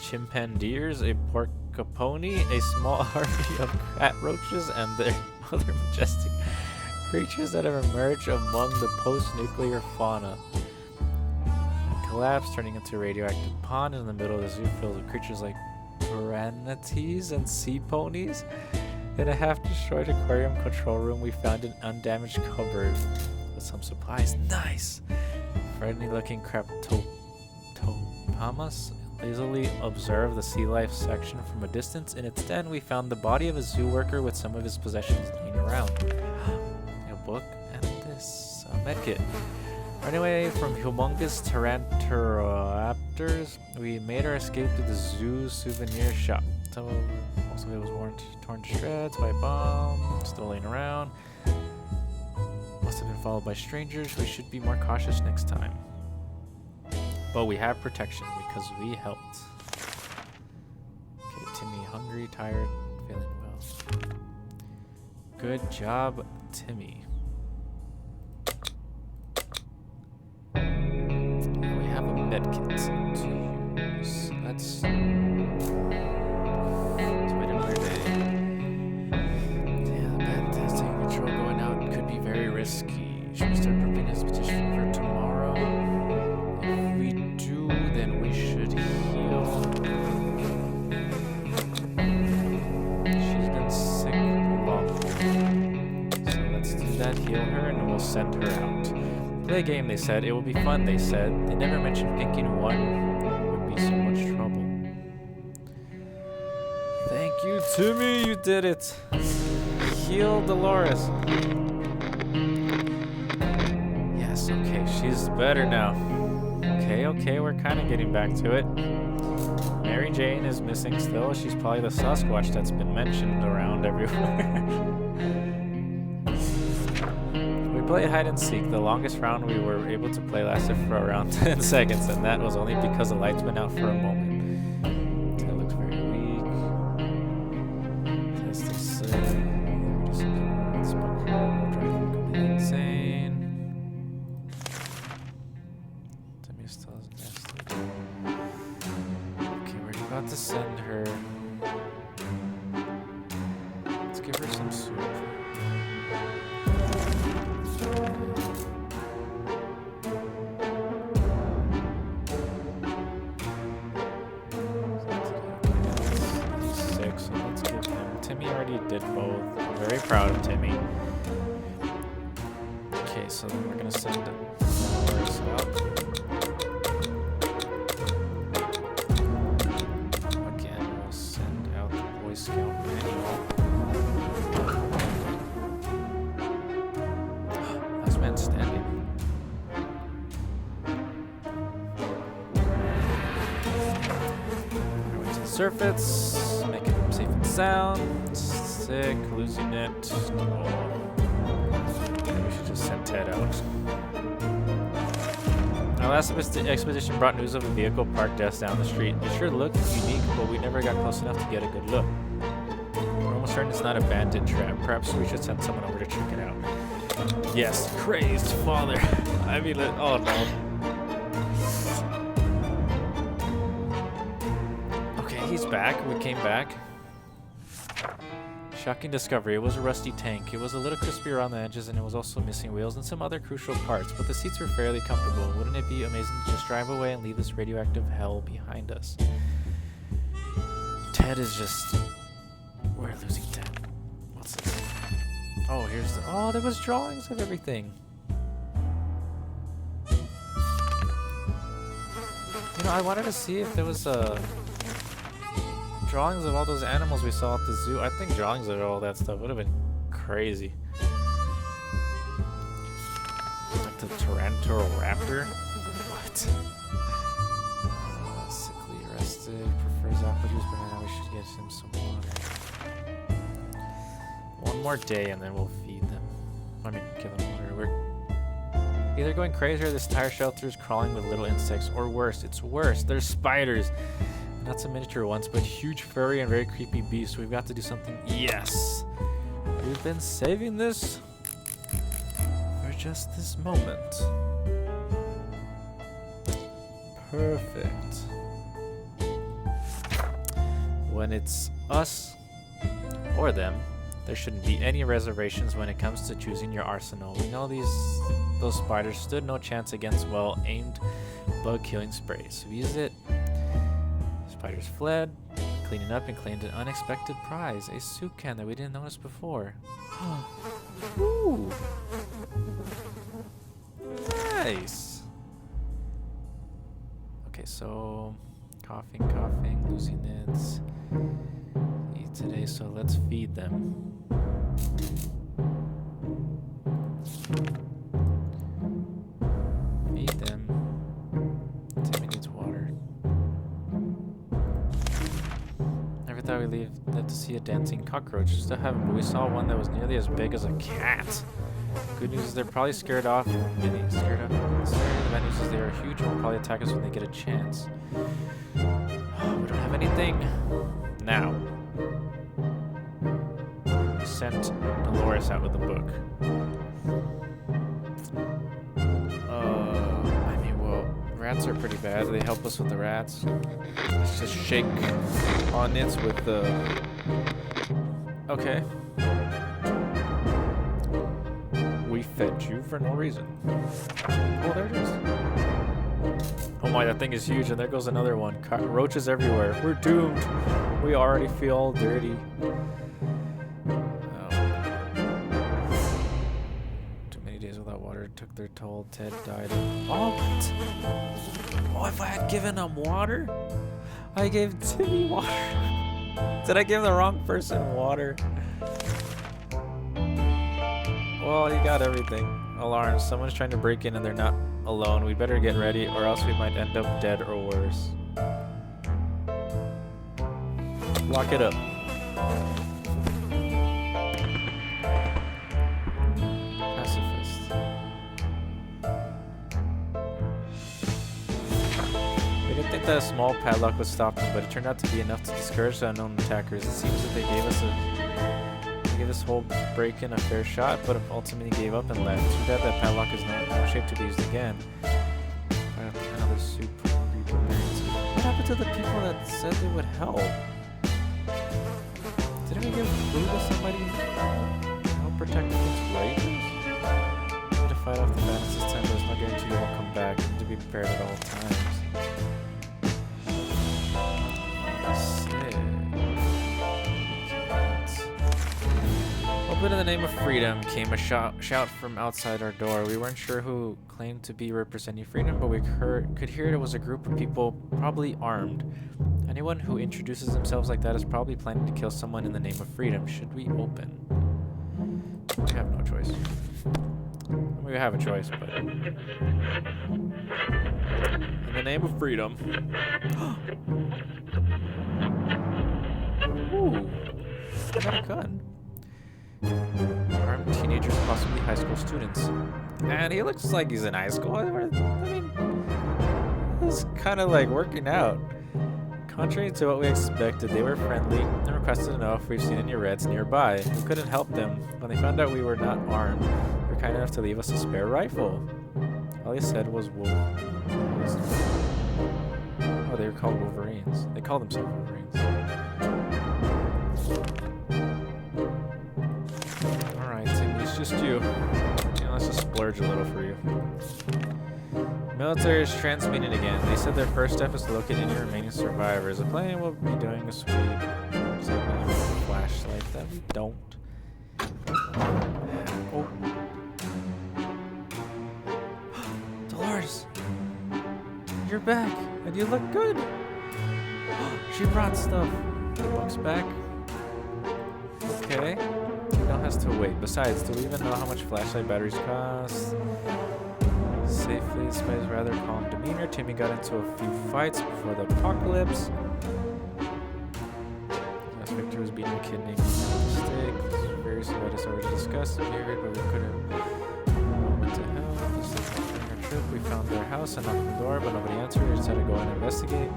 chimpandeers, a porcupine, a small army of cat roaches, and their other majestic creatures that have emerged among the post-nuclear fauna. It collapsed, turning into a radioactive pond in the middle of the zoo filled with creatures like piranhas and sea ponies. In a half-destroyed aquarium control room, we found an undamaged cupboard with some supplies. Nice! Friendly-looking Craptopamus lazily observed the sea life section from a distance. In its den, we found the body of a zoo worker with some of his possessions laying around. A book and this medkit. Running away from humongous Tyrannoraptors, we made our escape to the zoo souvenir shop. Most of it was torn to shreds by a bomb, still laying around. Must have been followed by strangers. We should be more cautious next time. But we have protection because we helped. Okay, Timmy, hungry, tired, feeling well. Good job, Timmy. And we have a medkit to use. Let's wait another day. Yeah, the bad taking control going out could be very risky. Should we start prepping his petition for tomorrow? If we do, then we should heal. She's been sick long. So let's do that, heal her, and we'll send her out. Play a game, they said. It will be fun, they said. They never mentioned thinking one would be so much trouble. Thank you, Timmy, you did it. Heal Dolores. Yes, okay, she's better now. Okay, we're kind of getting back to it. Mary Jane is missing still. She's probably the Sasquatch that's been mentioned around everywhere. We played hide and seek. The longest round we were able to play lasted for around 10 seconds, and that was only because the lights went out for a moment. It looks very weak. Test is sick. Driving insane. Timmy still isn't nested. Okay, we're about to send her. Let's give her some soup. So let's give him. Timmy already did both. I'm very proud of Timmy. Okay, so then we're gonna send Dolores out. Again, we'll send out the Boy Scout manual. Last man standing. Everyone's in surface. Make it safe and sound. Sick, losing it. Oh. Maybe we should just send Ted out. Our last expedition brought news of a vehicle parked just down the street. It sure looked unique, but we never got close enough to get a good look. We're almost certain it's not a bandit trap. Perhaps we should send someone over to check it out. Yes, crazed father. I mean, oh no. Okay, he's back. We came back. Shocking discovery. It was a rusty tank. It was a little crispy around the edges, and it was also missing wheels and some other crucial parts, but the seats were fairly comfortable. Wouldn't it be amazing to just drive away and leave this radioactive hell behind us? Ted is just... We're losing Ted. What's this? Oh, here's the... Oh, there was drawings of everything. You know, I wanted to see if there was drawings of all those animals we saw at the zoo. I think drawings of all that stuff would have been crazy. Like the Tyrannoraptor. What? Sickly rested. Prefers apple juice, but now we should get him some water. One more day and then we'll feed them. give them water. We're either going crazy or this entire shelter is crawling with little insects, or worse. It's worse. There's spiders. Not some miniature ones, but huge, furry, and very creepy beasts. We've got to do something. Yes! We've been saving this for just this moment. Perfect. When it's us or them, there shouldn't be any reservations when it comes to choosing your arsenal. We know those spiders stood no chance against well-aimed bug-killing sprays. We used it. Spiders fled, cleaning up, and claimed an unexpected prize, a soup can that we didn't notice before. Ooh. Nice. Okay, so coughing, losing it. Eat today, so let's feed them. Feed them. Timmy needs water. Never thought we'd live to see a dancing cockroach. Still haven't, but we saw one that was nearly as big as a cat. Good news is they're probably scared off. The bad news is they are huge and will probably attack us when they get a chance. We don't have anything. Now. We sent Dolores out with a book. Rats are pretty bad. They help us with the rats. Let's just shake on it with the... Okay. We fed you for no reason. Oh, there it is. Oh my, that thing is huge, and there goes another one. Roaches everywhere. We're doomed. We already feel all dirty. Took their toll. Ted died. Oh, what? Oh, if I had given him water? I gave Timmy water. Did I give the wrong person water? Well, you got everything. Alarms. Someone's trying to break in and they're not alone. We better get ready or else we might end up dead or worse. Lock it up. That a small padlock would stop them, but it turned out to be enough to discourage the unknown attackers. It seems that they gave this whole break-in a fair shot, but ultimately gave up and left. Too bad that padlock is not in shape to be used again. Another soup. What happened to the people that said they would help? Didn't we give food to somebody to help protect against raiders? We need to fight off the bandits this time. There's no guarantee they won't come back. We need to be prepared at all times. But in the name of freedom came a shout from outside our door. We weren't sure who claimed to be representing freedom, but we could hear it was a group of people, probably armed. Anyone who introduces themselves like that is probably planning to kill someone in the name of freedom. Should we open? We have no choice. We have a choice, but... In the name of freedom. Ooh. I got a gun. Armed teenagers, possibly high school students. And he looks like he's in high school. I mean, it's kind of like working out. Contrary to what we expected, they were friendly and requested to know if we've seen any reds nearby. We couldn't help them. When they found out we were not armed, they were kind enough to leave us a spare rifle. All they said was wolf. Oh, they were called Wolverines. They call themselves Wolverines. Just you. Let's just splurge a little for you. Military is transmitting again. They said their first step is to locate any remaining survivors. The plane will be doing a sweep. So with a flashlight that we don't. Oh. Dolores! You're back! And you look good! She brought stuff. The book's back. Okay. Now has to wait. Besides, do we even know how much flashlight batteries cost? Safely, despite his rather calm demeanor, Timmy got into a few fights before the apocalypse. Last victory was beating a kid named Stick. Very police invited us over to discuss the period, but we couldn't. What the hell? Just like during our trip, we found their house and knocked on the door, but nobody answered. We decided to go and investigate.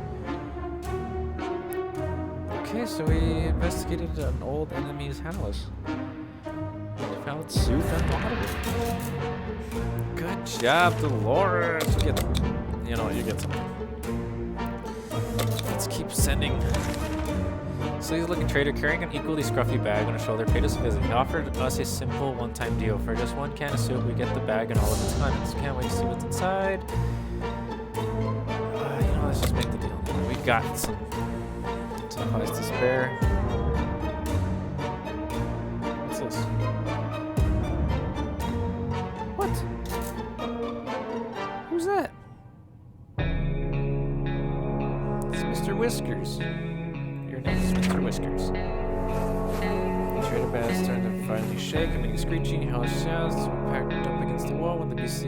Okay, so we investigated an old enemy's house. We found soup and water. Good job, Dolores. You get something. Let's keep sending. Sleazy-looking trader carrying an equally scruffy bag on his shoulder paid us a visit. He offered us a simple one-time deal. For just one can of soup, we get the bag and all of its contents. Can't wait to see what's inside. Let's just make the deal. We got some supplies to spare. What's this? What? Who's that? It's Mr. Whiskers. Your name is Mr. Whiskers. The trader bag started to finally shake and making screeching house sounds. We packed up against the wall when the beast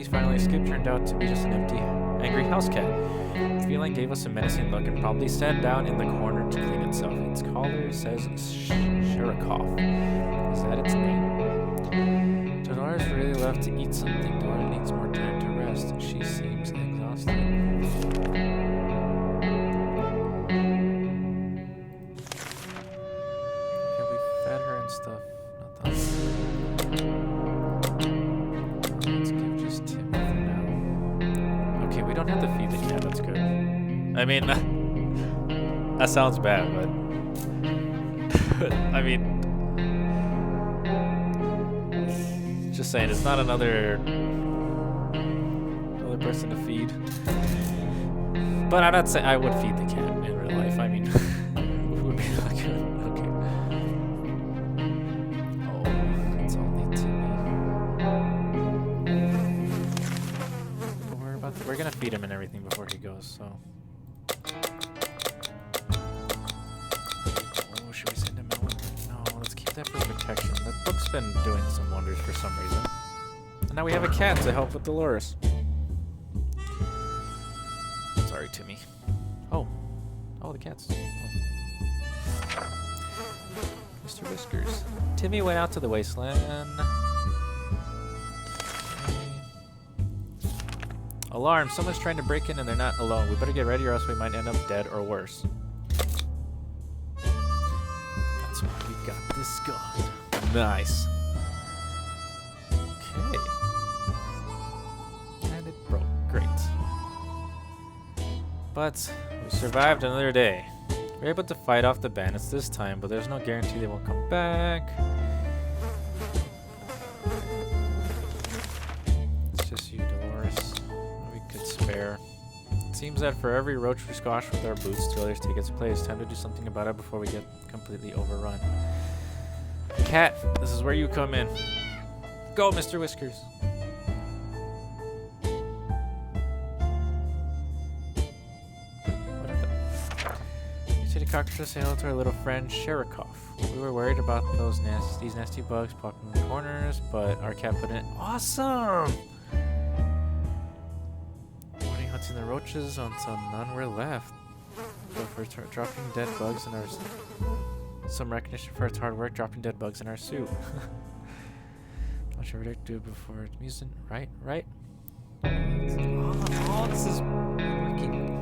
finally escaped. Turned out to be just an empty, angry house cat. The feline gave us a menacing look and probably sat down in the corner to clean itself. Its collar says Sherikov. Is that its name? Dolores really left to eat something. Dolores needs more time to rest. She seems exhausted. Stuff. Not that. Let's give just Tim for now. Okay, we don't have to feed the cat. That's good. I mean, that sounds bad, but I mean, just saying, it's not another person to feed. But I'm not saying I would feed the cat in real life. I mean, it would be like okay. We're gonna feed him and everything before he goes, so. Oh, should we send him out? No, let's keep that for protection. That book's been doing some wonders for some reason. And now we have a cat to help with Dolores. Sorry, Timmy. Oh, the cat's. Oh. Mr. Whiskers. Timmy went out to the wasteland. Alarm! Someone's trying to break in and they're not alone. We better get ready or else we might end up dead or worse. That's why we got this gun. Nice. Okay. And it broke. Great. But we survived another day. We were able to fight off the bandits this time, but there's no guarantee they won't come back. It's just you, Dolores. Spare. It seems that for every roach we squash with our boots, two others take its place. Time to do something about it before we get completely overrun. Cat, this is where you come in. Go, Mr. Whiskers. What is it? You see the cockroaches say hello to our little friend Sherikov. We were worried about these nasty bugs popping in the corners, but our cat put in awesome. Hunting the roaches until none were left. But for dropping dead bugs in our some recognition for its hard work dropping dead bugs in our soup. Not sure what to do before it's music. Right? Oh, this is working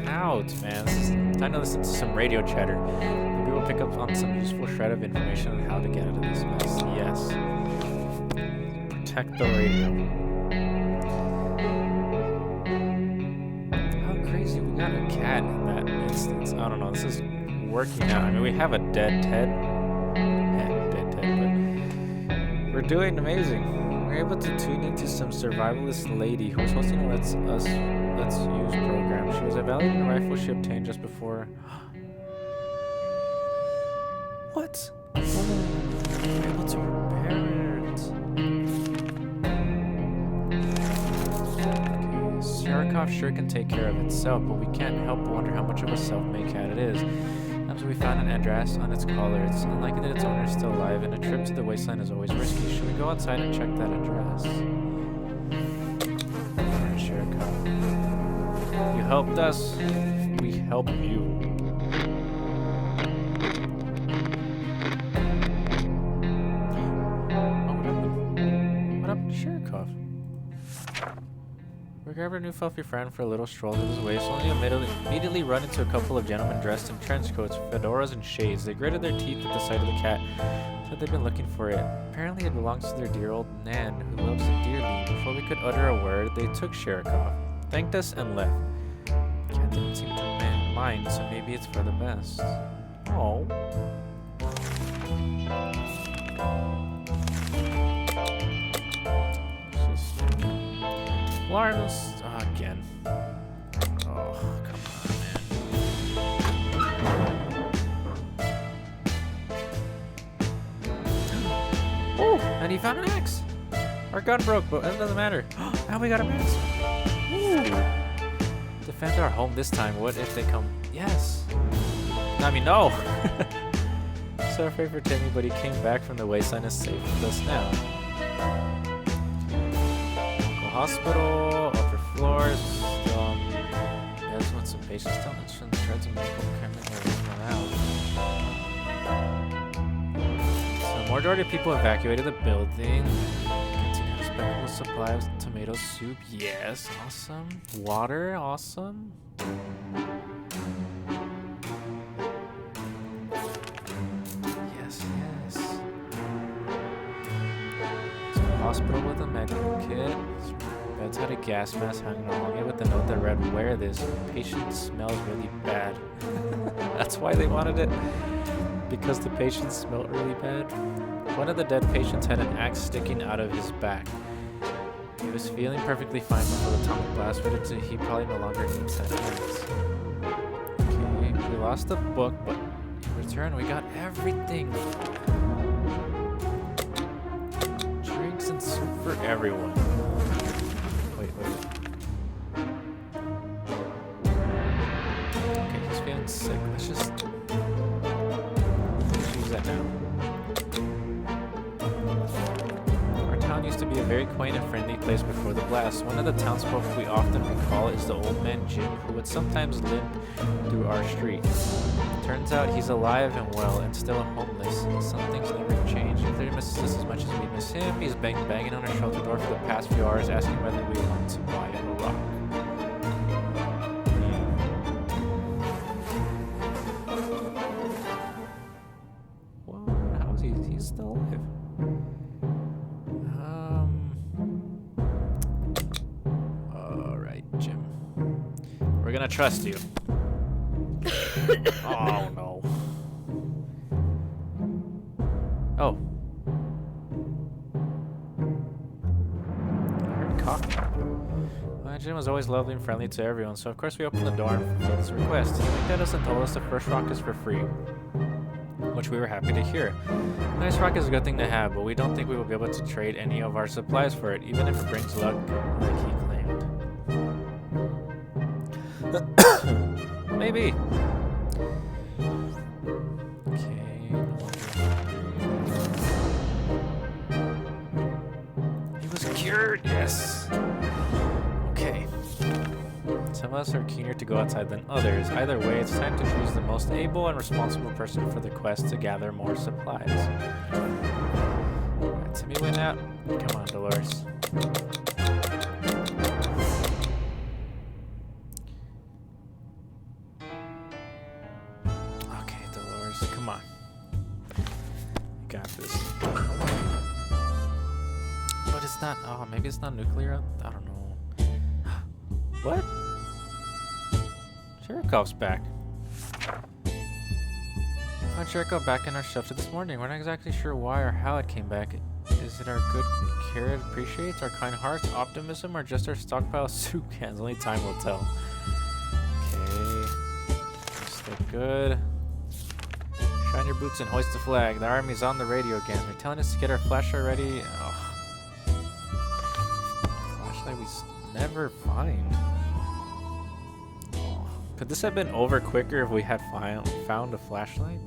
out, man. This is time to listen to some radio chatter. Maybe we'll pick up on some useful shred of information on how to get out of this mess. Yes. Protect the radio. Crazy, we got a cat in that instance. I don't know, this is working out. I mean, we have a dead Ted, but we're doing amazing. We're able to tune into some survivalist lady who was hosting a Let's Use program. She was evaluating a rifle she obtained just before. What? We're able to repair it. Sherikov sure can take care of itself, but we can't help but wonder how much of a self-made cat it is. Sometimes we found an address on its collar. It's unlikely that its owner is still alive, and a trip to the wasteland is always risky. Should we go outside and check that address? Alright, Sherikov. You helped us. We help you. grabbed our new fluffy friend for a little stroll to his waist, only immediately run into a couple of gentlemen dressed in trench coats, fedoras, and shades. They gritted their teeth at the sight of the cat, said they'd been looking for it. Apparently it belongs to their dear old Nan, who loves it dearly. Before we could utter a word, they took Sherikov, thanked us, and left. The cat didn't seem to mind, so maybe it's for the best. Oh. Alarms again. Oh, come on, man. Oh, and he found an axe. Our gun broke, but that doesn't matter. Now we got a axe. Ooh. Defend our home this time. What if they come? Yes. I mean, no. So afraid for Timmy, but he came back from the wasteland and safe with us now. Hospital, upper floors, yeah, there's what some patients tell us from the shreds of medical equipment out. So the majority of people evacuated the building. Continue a respectable supply of tomato soup, yes, awesome. Water, awesome. Yes, yes. So the hospital with a medical kit. Beds had a gas mask hanging along it with a note that read, "Wear this. Patient smells really bad." That's why they wanted it. Because the patient smelled really bad. One of the dead patients had an axe sticking out of his back. He was feeling perfectly fine before the atomic blast hit it. He probably no longer needs that axe. Okay, we lost the book, but in return we got everything. Drinks and soup for everyone. Wait. Okay, he's feeling sick. Let's just use that now. Our town used to be a very quaint and friendly place before the blast. One of the townsfolk we often recall is the old man Jim, who would sometimes limp through our street. Turns out he's alive and well and still homeless. Some things never change. If he misses us as much as we miss him, he's banging on our shelter door for the past few hours asking whether we want to buy a rock. Whoa, how is he? He's still alive. Alright, Jim. We're gonna trust you. Oh no. Oh. I heard coffee. Well, Jim was always lovely and friendly to everyone, so of course we opened the door and fulfilled his request. He looked at us and told us the first rock is for free, which we were happy to hear. Nice rock is a good thing to have, but we don't think we will be able to trade any of our supplies for it, even if it brings luck, like he claimed. Maybe. Cured, yes. Okay. Some of us are keener to go outside than others. Either way, it's time to choose the most able and responsible person for the quest to gather more supplies. Alright, Timmy went out. Come on, Dolores. Okay, Dolores, come on. You got this. But it's not. Oh, maybe it's not nuclear. I don't know. What? Cherikov's back. Found Cherikov back in our shelter this morning. We're not exactly sure why or how it came back. Is it our good care it appreciates, our kind hearts, optimism, or just our stockpile of soup cans? Only time will tell. Okay. Stay good. Shine your boots and hoist the flag. The army's on the radio again. They're telling us to get our flashlight ready. Oh. We never find. Oh. Could this have been over quicker if we had found a flashlight?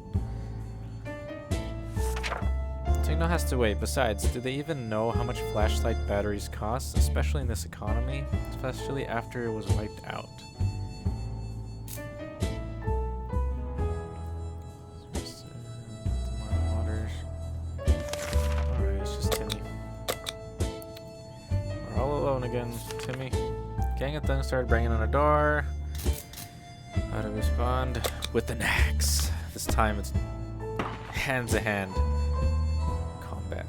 Signal has to wait. Besides, do they even know how much flashlight batteries cost, especially in this economy, especially after it was wiped out? Again, Timmy, Gang of thugs started banging on the door. How to respond? With an axe. This time it's hand-to-hand combat.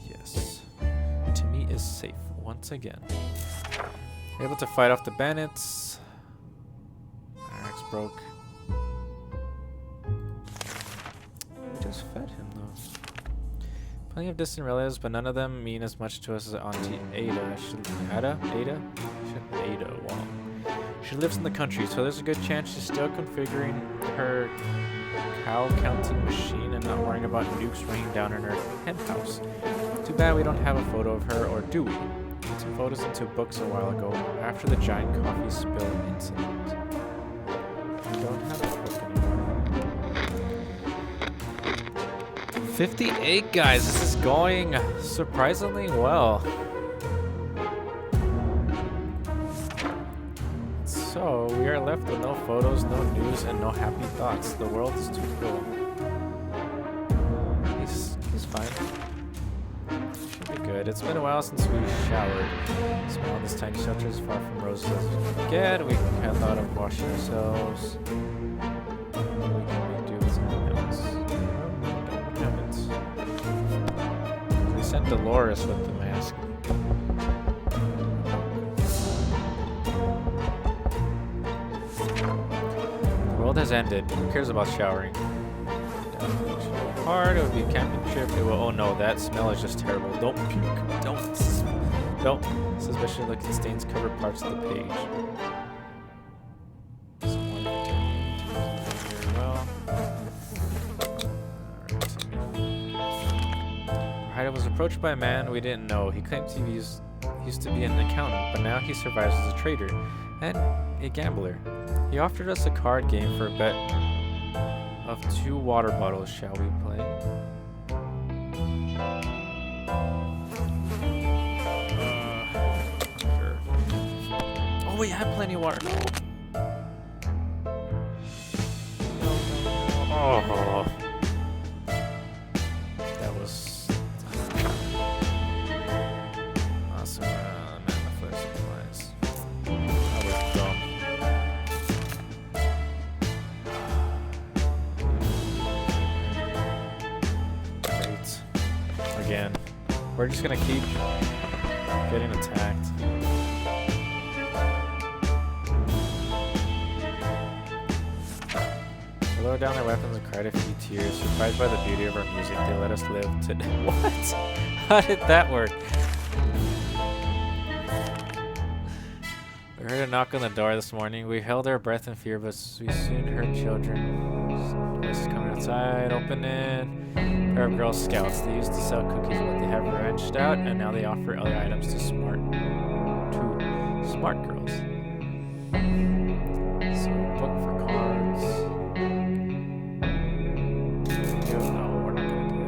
Yes. Timmy is safe once again. Able to fight off the bandits. Axe broke. We just fed him though. Plenty of distant relatives, but none of them mean as much to us as Auntie Ada. Ada. Wow. She lives in the country, so there's a good chance she's still configuring her cow counting machine and not worrying about nukes raining down in her hen house. Too bad we don't have a photo of her, or do we? Put some photos into books a while ago, after the giant coffee spill incident. We don't have a book anymore. 58, guys. This is going surprisingly well. So, we are left with no photos, no news, and no happy thoughts. The world is too cool. He's fine. Should be good. It's been a while since we showered. Smell this tiny shelter is far from roses as we forget. We had thought of washing ourselves. Maybe we can redo with something else. Don't have it. We sent Dolores with the mask. The world has ended. Who cares about showering? Hard. It would be a camping trip. It will. Oh no, that smell is just terrible. Don't puke. Don't. Especially look at stains covered parts of the page. Someone very well. Alright, I was approached by a man we didn't know. He claimed he used to be an accountant, but now he survives as a trader and a gambler. He offered us a card game for a bet of 2 water bottles. Shall we play? Sure. Oh, we have plenty of water. Oh. That was awesome. Man, the flash supplies. That was dumb. Again. We're just gonna keep getting attacked. We lowered down their weapons and cried a few tears. Surprised by the beauty of our music, they let us live today. What? How did that work? We heard a knock on the door this morning. We held our breath in fear, but we soon heard children's voices coming outside. Open it. Pair of Girl Scouts. They used to sell cookies, but they have branched out, and now they offer other items to smart girls. So, book for cards. No, we're not gonna do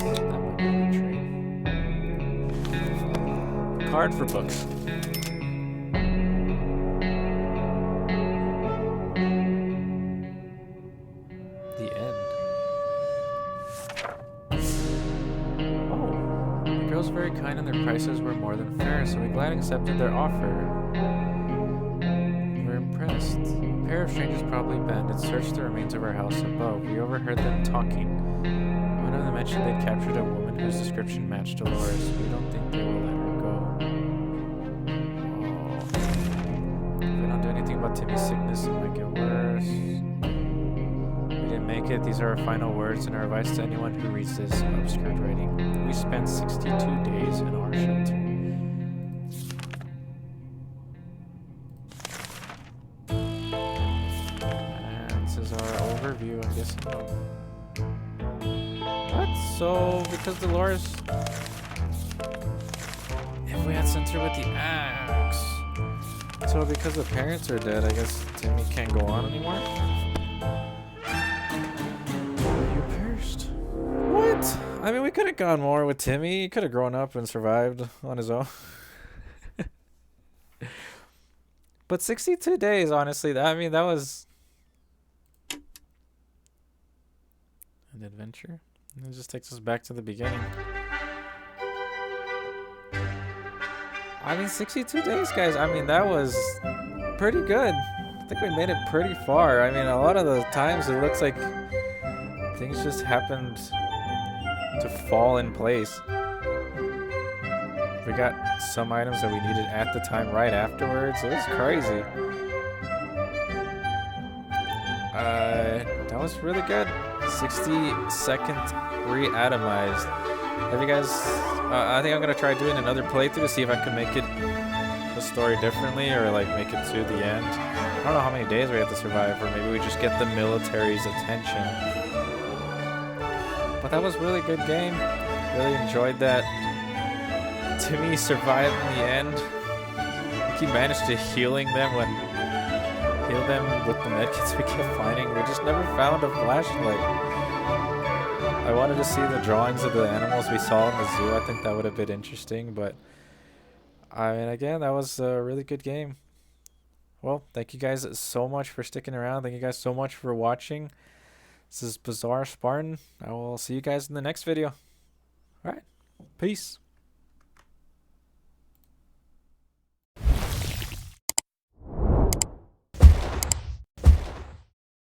that. That might be a good trade. Card for books. Very kind and their prices were more than fair, so we gladly accepted their offer. We were impressed. A pair of strangers, probably bandits, searched the remains of our house above. We overheard them talking. One of them mentioned they'd captured a woman whose description matched Dolores. We don't think they will let her go. Oh. If we don't do anything about Timmy's sickness, it might get worse. We didn't make it. These are our final words and our advice to anyone who reads this obscure writing. We spent 62 days in our shelter. And this is our overview, I guess. What? So, because Dolores... If we had sent her with the axe... So, because the parents are dead, I guess Timmy can't go on anymore? You perished. What? I mean, we could have gone more with Timmy. He could have grown up and survived on his own. But 62 days, honestly, that was... An adventure? It just takes us back to the beginning. I mean, 62 days, guys. I mean, that was pretty good. I think we made it pretty far. I mean, a lot of the times it looks like things just happened to fall in place. We got some items that we needed at the time right afterwards. It was crazy. That was really good. 60-second Reatomized. Have you guys... I think I'm going to try doing another playthrough to see if I can make it the story differently or like make it to the end. I don't know how many days we have to survive, or maybe we just get the military's attention. But that was a really good game. Really enjoyed that. Timmy survived in the end. I think he managed to heal them with the medkits we kept finding. We just never found a flashlight. I wanted to see the drawings of the animals we saw in the zoo. I think that would have been interesting, but I mean, again, that was a really good game. Well, thank you guys so much for sticking around. Thank you guys so much for watching. This is Bizarre Spartan. I will see you guys in the next video. All right. Peace.